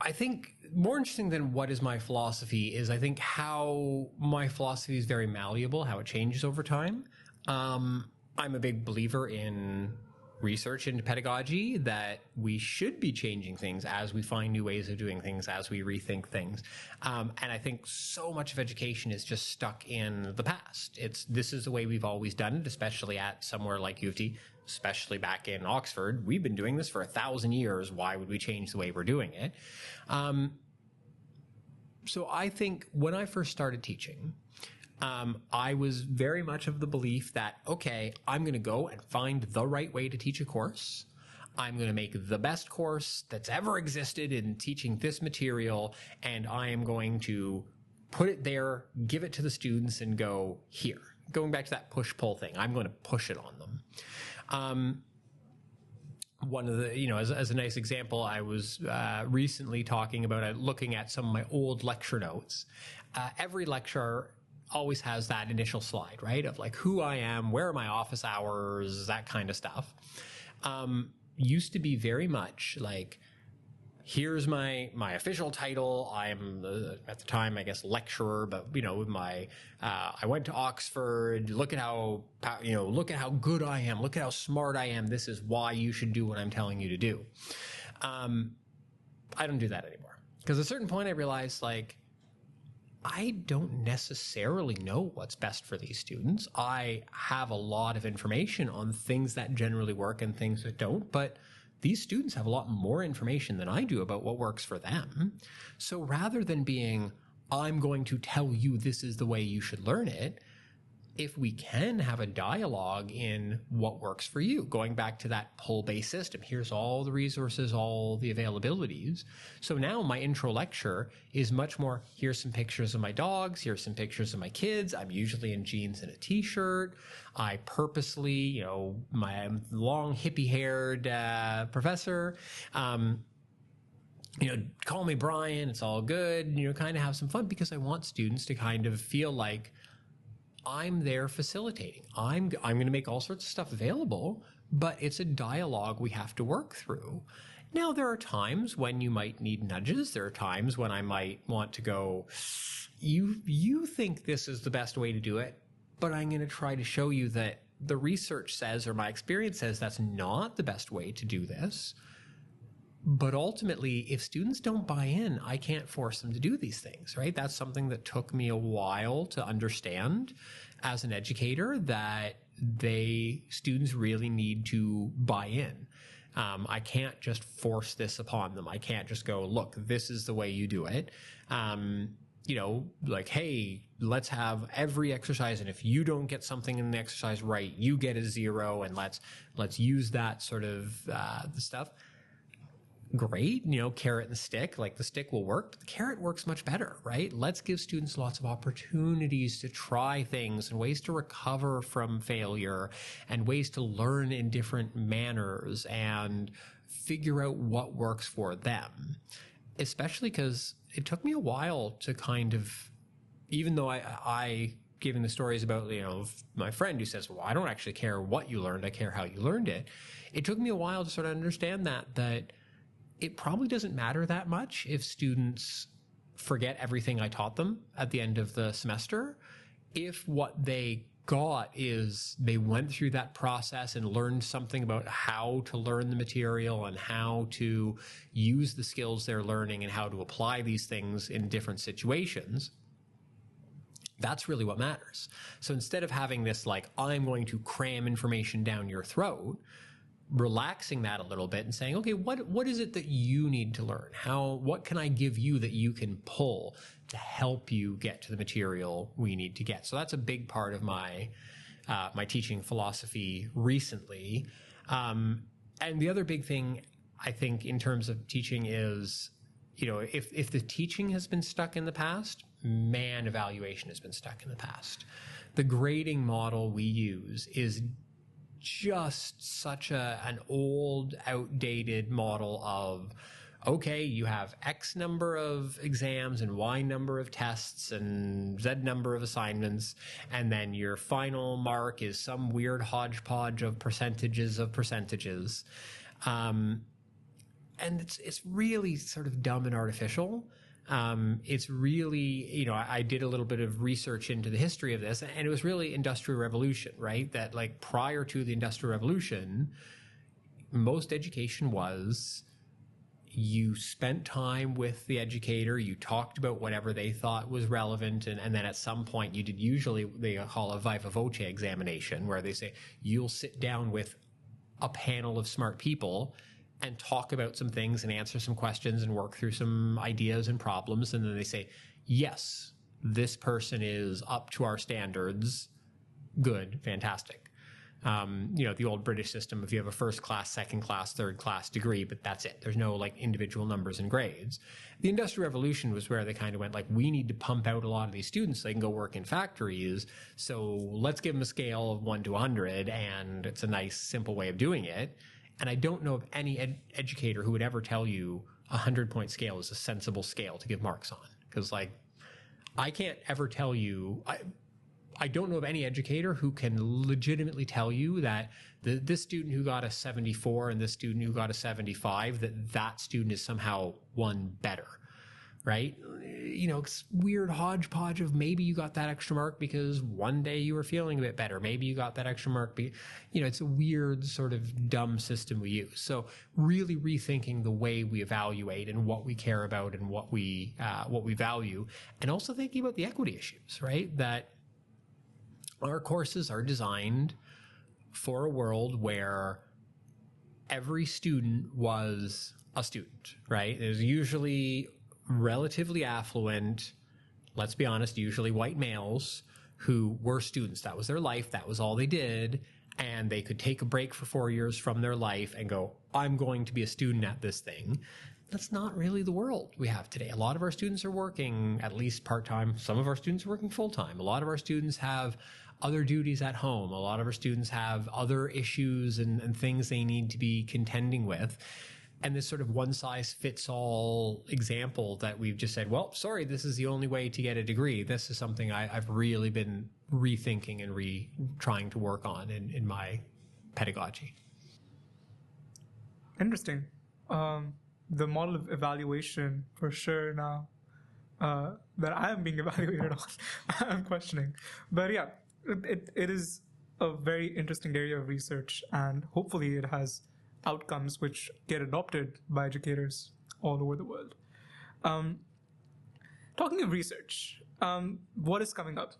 I think more interesting than what is my philosophy is I think how my philosophy is very malleable, how it changes over time. I'm a big believer in research into pedagogy, that we should be changing things as we find new ways of doing things, as we rethink things. And I think so much of education is just stuck in the past. This is the way we've always done it, especially at somewhere like U of T, especially back in Oxford. We've been doing this for 1,000 years. Why would we change the way we're doing it? So I think when I first started teaching, I was very much of the belief that, okay, I'm going to go and find the right way to teach a course. I'm going to make the best course that's ever existed in teaching this material, and I am going to put it there, give it to the students, and go, here. Going back to that push-pull thing, I'm going to push it on them. One of the, as a nice example, I was recently talking about looking at some of my old lecture notes. Every lecture always has that initial slide, right? Of like who I am, where are my office hours, that kind of stuff. Used to be very much like, here's my official title. I'm at the time, I guess, lecturer, but I went to Oxford. Look at how good I am. Look at how smart I am. This is why you should do what I'm telling you to do. I don't do that anymore, because at a certain point I realized, like, I don't necessarily know what's best for these students. I have a lot of information on things that generally work and things that don't, but these students have a lot more information than I do about what works for them. So rather than being, I'm going to tell you this is the way you should learn it, if we can have a dialogue in what works for you, going back to that pull-based system, here's all the resources, all the availabilities. So now my intro lecture is much more, here's some pictures of my dogs, here's some pictures of my kids. I'm usually in jeans and a t-shirt. I purposely, my long hippie-haired professor, call me Brian, it's all good, kind of have some fun, because I want students to kind of feel like I'm there facilitating. I'm going to make all sorts of stuff available, but it's a dialogue we have to work through. Now, there are times when you might need nudges. There are times when I might want to go, you think this is the best way to do it, but I'm going to try to show you that the research says, or my experience says, that's not the best way to do this. But ultimately, if students don't buy in, I can't force them to do these things, right? That's something that took me a while to understand as an educator, that students really need to buy in. I can't just force this upon them. I can't just go, look, this is the way you do it. Like, hey, let's have every exercise, and if you don't get something in the exercise right, you get a 0, and let's use that sort of the stuff. Great, carrot and stick, like the stick will work, but the carrot works much better, right? Let's give students lots of opportunities to try things and ways to recover from failure and ways to learn in different manners and figure out what works for them. Especially because it took me a while to kind of, even though I giving the stories about, my friend who says, well, I don't actually care what you learned, I care how you learned it. It took me a while to sort of understand that it probably doesn't matter that much if students forget everything I taught them at the end of the semester. If what they got is they went through that process and learned something about how to learn the material and how to use the skills they're learning and how to apply these things in different situations, That's really what matters. So instead of having this like, I'm going to cram information down your throat, relaxing that a little bit and saying, okay, what is it that you need to learn? What can I give you that you can pull to help you get to the material we need to get? So that's a big part of my teaching philosophy recently. And the other big thing I think in terms of teaching is, if the teaching has been stuck in the past, evaluation has been stuck in the past. The grading model we use is just such an old, outdated model of, okay, you have X number of exams and Y number of tests and Z number of assignments, and then your final mark is some weird hodgepodge of percentages. And it's really sort of dumb and artificial. It's really, I did a little bit of research into the history of this, and it was really Industrial Revolution, right? That like prior to the Industrial Revolution, most education was you spent time with the educator, you talked about whatever they thought was relevant, and then at some point you did usually, they call a viva voce examination, where they say you'll sit down with a panel of smart people and talk about some things and answer some questions and work through some ideas and problems. And then they say, yes, this person is up to our standards. Good, fantastic. The old British system, if you have a first class, second class, third class degree, but that's it. There's no like individual numbers and grades. The Industrial Revolution was where they kind of went like, we need to pump out a lot of these students so they can go work in factories. So let's give them a scale of 1 to 100, and it's a nice, simple way of doing it. And I don't know of any educator who would ever tell you a 100-point scale is a sensible scale to give marks on. Because, like, I can't ever tell you, I don't know of any educator who can legitimately tell you that this student who got a 74 and this student who got a 75, that student is somehow one better, right? It's weird hodgepodge of maybe you got that extra mark because one day you were feeling a bit better. Maybe you got that extra mark. It's a weird sort of dumb system we use. So really rethinking the way we evaluate and what we care about and what we value, and also thinking about the equity issues, right? That our courses are designed for a world where every student was a student, right? There's usually relatively affluent, let's be honest, usually white males who were students. That was their life. That was all they did. And they could take a break for 4 years from their life and go, I'm going to be a student at this thing. That's not really the world we have today. A lot of our students are working at least part-time. Some of our students are working full-time. A lot of our students have other duties at home. A lot of our students have other issues and things they need to be contending with. And this sort of one-size-fits-all example that we've just said, well, sorry, this is the only way to get a degree. This is something I've really been rethinking and trying to work on in my pedagogy. Interesting. The model of evaluation, for sure now, that I am being evaluated on, I'm questioning. But yeah, it is a very interesting area of research, and hopefully it has outcomes which get adopted by educators all over the world. Talking of research, what is coming up?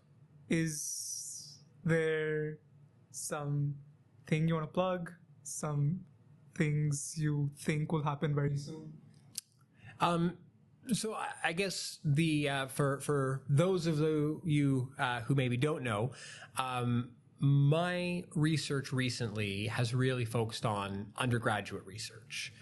Is there some thing you want to plug? Some things you think will happen very soon? So I guess for those of you who maybe don't know, my research recently has really focused on undergraduate research.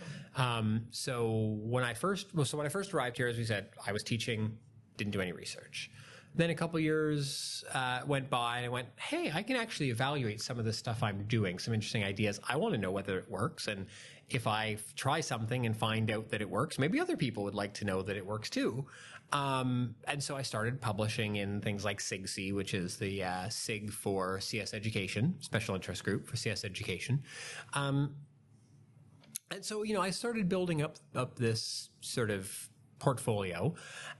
So when I first arrived here, as we said, I was teaching, didn't do any research. Then a couple years went by, and I went, hey, I can actually evaluate some of the stuff I'm doing, some interesting ideas. I want to know whether it works. And if I try something and find out that it works, maybe other people would like to know that it works too. And so I started publishing in things like SIGC, which is the SIG for CS Education, Special Interest Group for CS Education. And so, I started building up this sort of portfolio.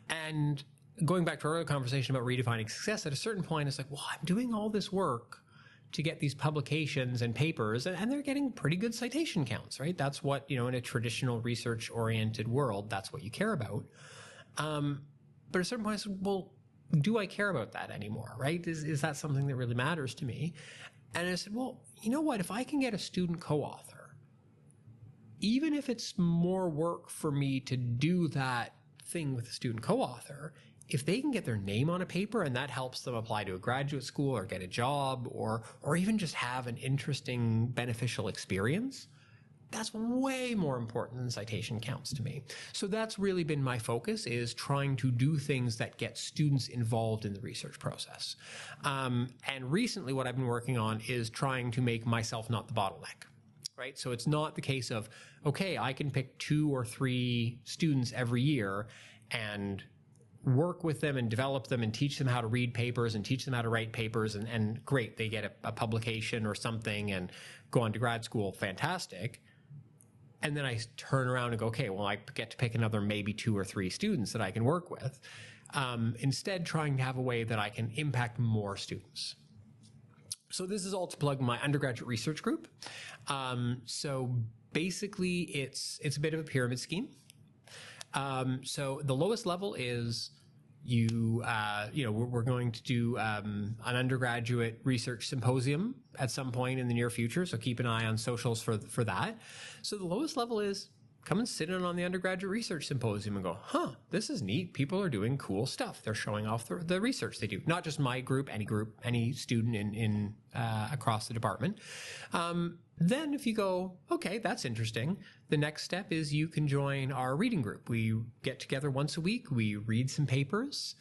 And going back to our earlier conversation about redefining success, at a certain point, it's like, well, I'm doing all this work to get these publications and papers, and they're getting pretty good citation counts, right? That's what, in a traditional research-oriented world, that's what you care about. But at a certain point, I said, well, do I care about that anymore, right? Is that something that really matters to me? And I said, well, you know what? If I can get a student co-author, even if it's more work for me to do that thing with a student co-author, if they can get their name on a paper and that helps them apply to a graduate school or get a job or even just have an interesting, beneficial experience, that's way more important than citation counts to me. So that's really been my focus, is trying to do things that get students involved in the research process. And recently what I've been working on is trying to make myself not the bottleneck, right? So it's not the case of, okay, I can pick 2 or 3 students every year and work with them and develop them and teach them how to read papers and teach them how to write papers, and great, they get a publication or something and go on to grad school, fantastic. And then I turn around and go, okay, well, I get to pick another maybe 2 or 3 students that I can work with. Instead, trying to have a way that I can impact more students. So this is all to plug my undergraduate research group. So basically, it's a bit of a pyramid scheme. So the lowest level is we're going to do an undergraduate research symposium at some point in the near future. So keep an eye on socials for that. So the lowest level is come and sit in on the undergraduate research symposium and go, this is neat. People are doing cool stuff. They're showing off the research they do. Not just my group, any student in across the department. Then if you go, okay, that's interesting, the next step is you can join our reading group. We get together once a week. We read some papers.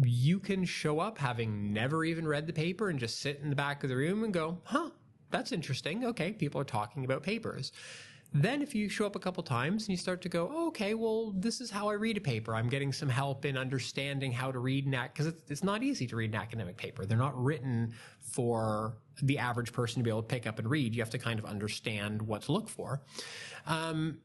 You can show up having never even read the paper and just sit in the back of the room and go, that's interesting. Okay, people are talking about papers. Then if you show up a couple times and you start to go, okay, well, this is how I read a paper. I'm getting some help in understanding how to read because it's not easy to read an academic paper. They're not written for the average person to be able to pick up and read. You have to kind of understand what to look for.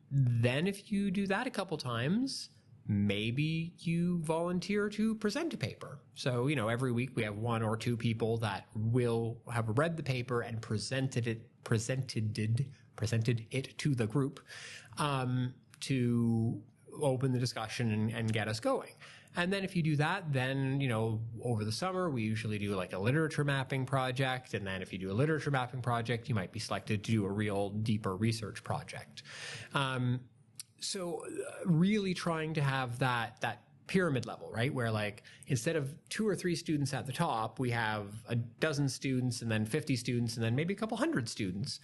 Then if you do that a couple times, maybe you volunteer to present a paper. So, every week we have 1 or 2 people that will have read the paper and presented it to the group to open the discussion and get us going. And then if you do that, then, over the summer, we usually do like a literature mapping project. And then if you do a literature mapping project, you might be selected to do a real deeper research project. So really trying to have that pyramid level, right? Where like instead of 2 or 3 students at the top, we have a dozen students and then 50 students and then maybe a couple hundred students.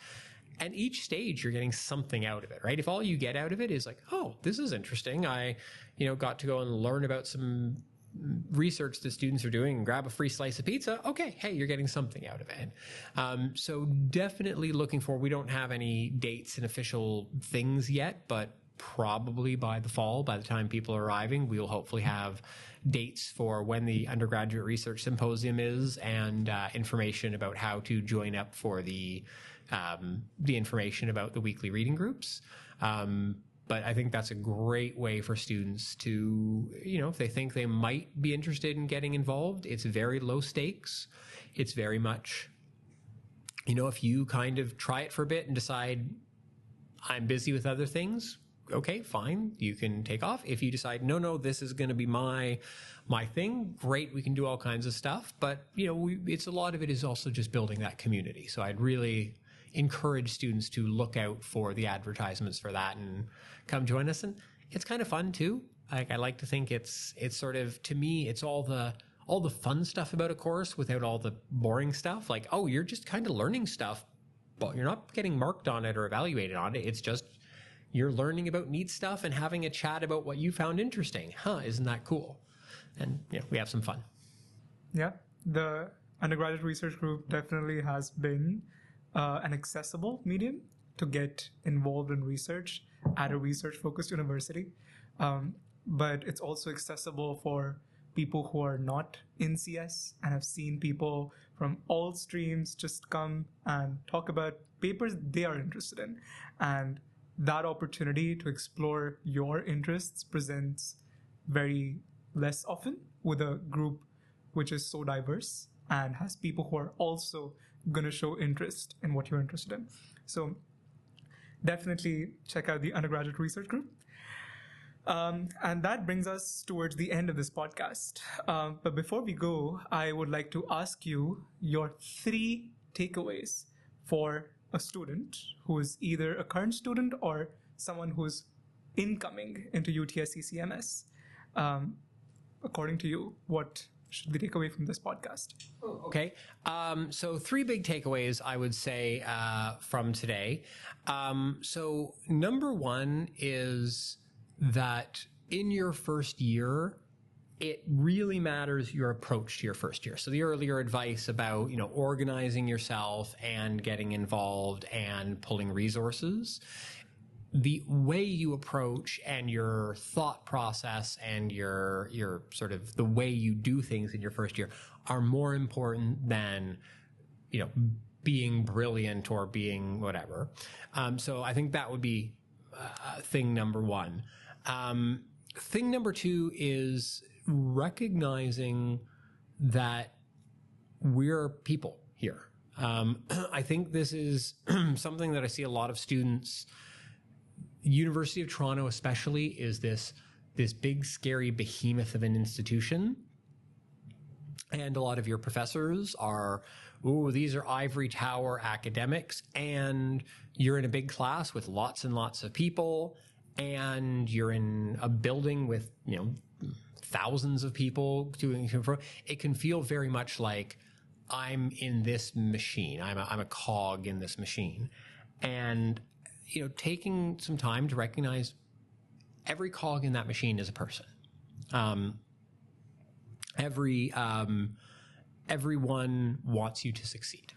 And each stage you're getting something out of it, right? If all you get out of it is like, oh, this is interesting. I, got to go and learn about some research that students are doing and grab a free slice of pizza. Okay, hey, you're getting something out of it. So definitely looking for, we don't have any dates and official things yet, but probably by the fall, by the time people are arriving, we will hopefully have dates for when the undergraduate research symposium is and information about how to join up for the information about the weekly reading groups. But I think that's a great way for students to, if they think they might be interested in getting involved, it's very low stakes. It's very much, if you kind of try it for a bit and decide I'm busy with other things, okay, fine, you can take off. If you decide, no, this is going to be my thing, great, we can do all kinds of stuff. But, it's a lot of it is also just building that community. So I'd really encourage students to look out for the advertisements for that and come join us. And it's kind of fun too. Like, I like to think it's sort of, to me, it's all the fun stuff about a course without all the boring stuff. Like, oh, you're just kind of learning stuff, but you're not getting marked on it or evaluated on it. It's just, you're learning about neat stuff and having a chat about what you found interesting. Isn't that cool? And we have some fun. Yeah, the undergraduate research group definitely has been an accessible medium to get involved in research at a research-focused university. But it's also accessible for people who are not in CS and have seen people from all streams just come and talk about papers they are interested in. And that opportunity to explore your interests presents very less often with a group which is so diverse and has people who are also going to show interest in what you're interested in. So definitely check out the undergraduate research group. And that brings us towards the end of this podcast. But before we go, I would like to ask you your 3 takeaways for a student who is either a current student or someone who's incoming into UTSC CMS. According to you, what should they take away from this podcast? Okay. So 3 big takeaways I would say from today. So number 1 is that in your first year, it really matters your approach to your first year. So the earlier advice about, organizing yourself and getting involved and pulling resources, the way you approach and your thought process and your sort of the way you do things in your first year are more important than, being brilliant or being whatever. So I think that would be thing number 1. Thing number 2 is recognizing that we're people here. I think this is something that I see a lot of students. University of Toronto especially is this big scary behemoth of an institution, and a lot of your professors are, these are ivory tower academics, and you're in a big class with lots and lots of people, and you're in a building with thousands of people doing. It can feel very much like I'm in this machine. I'm a cog in this machine, and taking some time to recognize every cog in that machine is a person. Everyone wants you to succeed.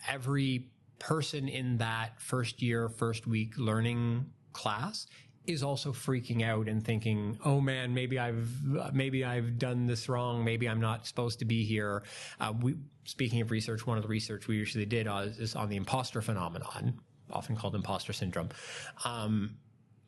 Every person in that first year, first week learning class is also freaking out and thinking, oh man, maybe I've done this wrong. Maybe I'm not supposed to be here. Speaking of research, one of the research we usually did is on the imposter phenomenon, often called imposter syndrome.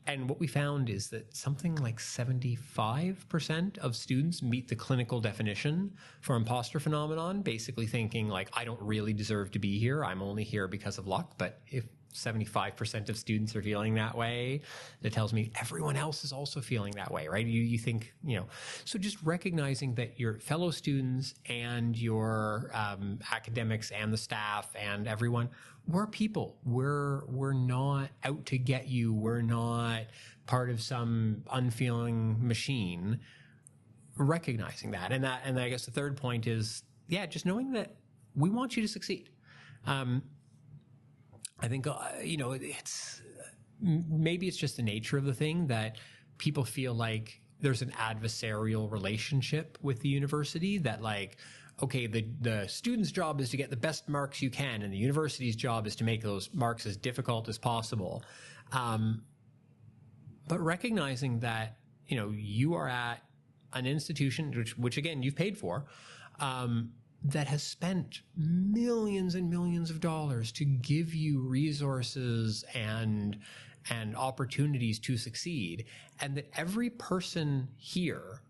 And what we found is that something like 75% of students meet the clinical definition for imposter phenomenon, basically thinking like, I don't really deserve to be here. I'm only here because of luck. But if 75% of students are feeling that way, that tells me everyone else is also feeling that way, right? You think, so just recognizing that your fellow students and your academics and the staff and everyone, we're people. We're not out to get you. We're not part of some unfeeling machine. Recognizing that. And I guess the third point is, just knowing that we want you to succeed. I think, maybe it's just the nature of the thing that people feel like there's an adversarial relationship with the university, that like, okay, the student's job is to get the best marks you can, and the university's job is to make those marks as difficult as possible. But recognizing that, you are at an institution, which again, you've paid for, that has spent millions and millions of dollars to give you resources and opportunities to succeed, and that every person here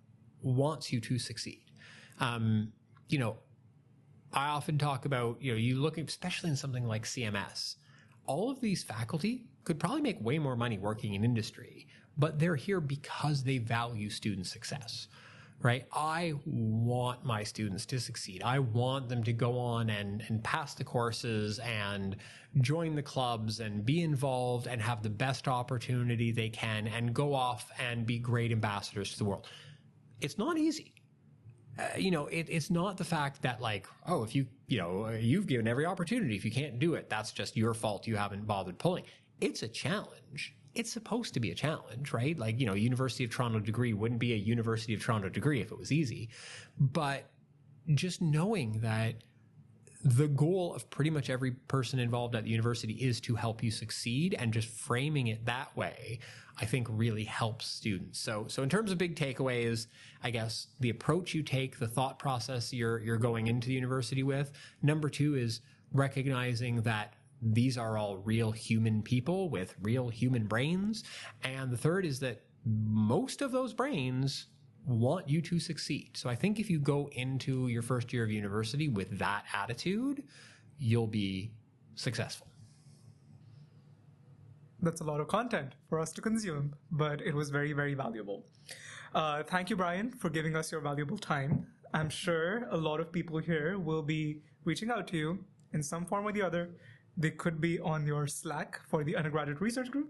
wants you to succeed. I often talk about, you look, especially in something like CMS, all of these faculty could probably make way more money working in industry, but they're here because they value student success. Right? I want my students to succeed. I want them to go on and pass the courses and join the clubs and be involved and have the best opportunity they can and go off and be great ambassadors to the world. It's not easy. It's not the fact that like, oh, if you've given every opportunity. If you can't do it, that's just your fault. You haven't bothered pulling. It's a challenge. It's supposed to be a challenge, right? Like, University of Toronto degree wouldn't be a University of Toronto degree if it was easy. But just knowing that the goal of pretty much every person involved at the university is to help you succeed, and just framing it that way, I think really helps students. So in terms of big takeaways, I guess the approach you take, the thought process you're going into the university with. Number 2 is recognizing that these are all real human people with real human brains. And the third is that most of those brains want you to succeed. So I think if you go into your first year of university with that attitude, you'll be successful. That's a lot of content for us to consume, but it was very, very valuable. Thank you, Brian, for giving us your valuable time. I'm sure a lot of people here will be reaching out to you in some form or the other. They could be on your Slack for the undergraduate research group.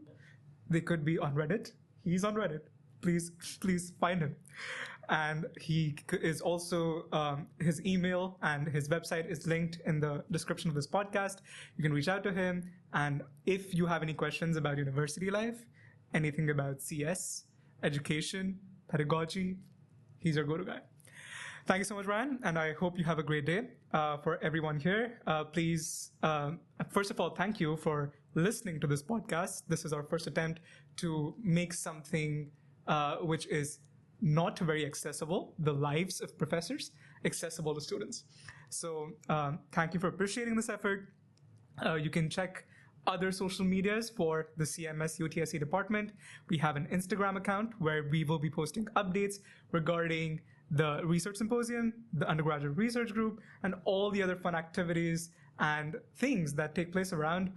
They could be on Reddit. He's on Reddit. Please find him. And he is also, his email and his website is linked in the description of this podcast. You can reach out to him. And if you have any questions about university life, anything about CS, education, pedagogy, he's your go-to guy. Thank you so much, Brian, and I hope you have a great day. For everyone here, please, first of all, thank you for listening to this podcast. This is our first attempt to make something which is not very accessible, the lives of professors, accessible to students. So thank you for appreciating this effort. You can check other social medias for the CMS UTSC department. We have an Instagram account where we will be posting updates regarding the research symposium, the undergraduate research group, and all the other fun activities and things that take place around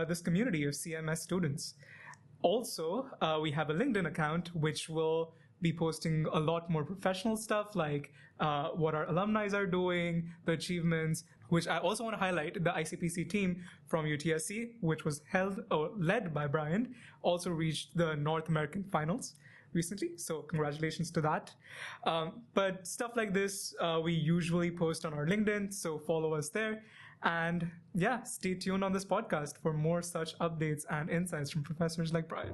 this community of CMS students. Also, we have a LinkedIn account which will be posting a lot more professional stuff like what our alumni are doing, the achievements, which I also want to highlight. The ICPC team from UTSC, which was led by Brian, also reached the North American finals recently, so congratulations to that. But stuff like this, we usually post on our LinkedIn, so follow us there. And yeah, stay tuned on this podcast for more such updates and insights from professors like Brian.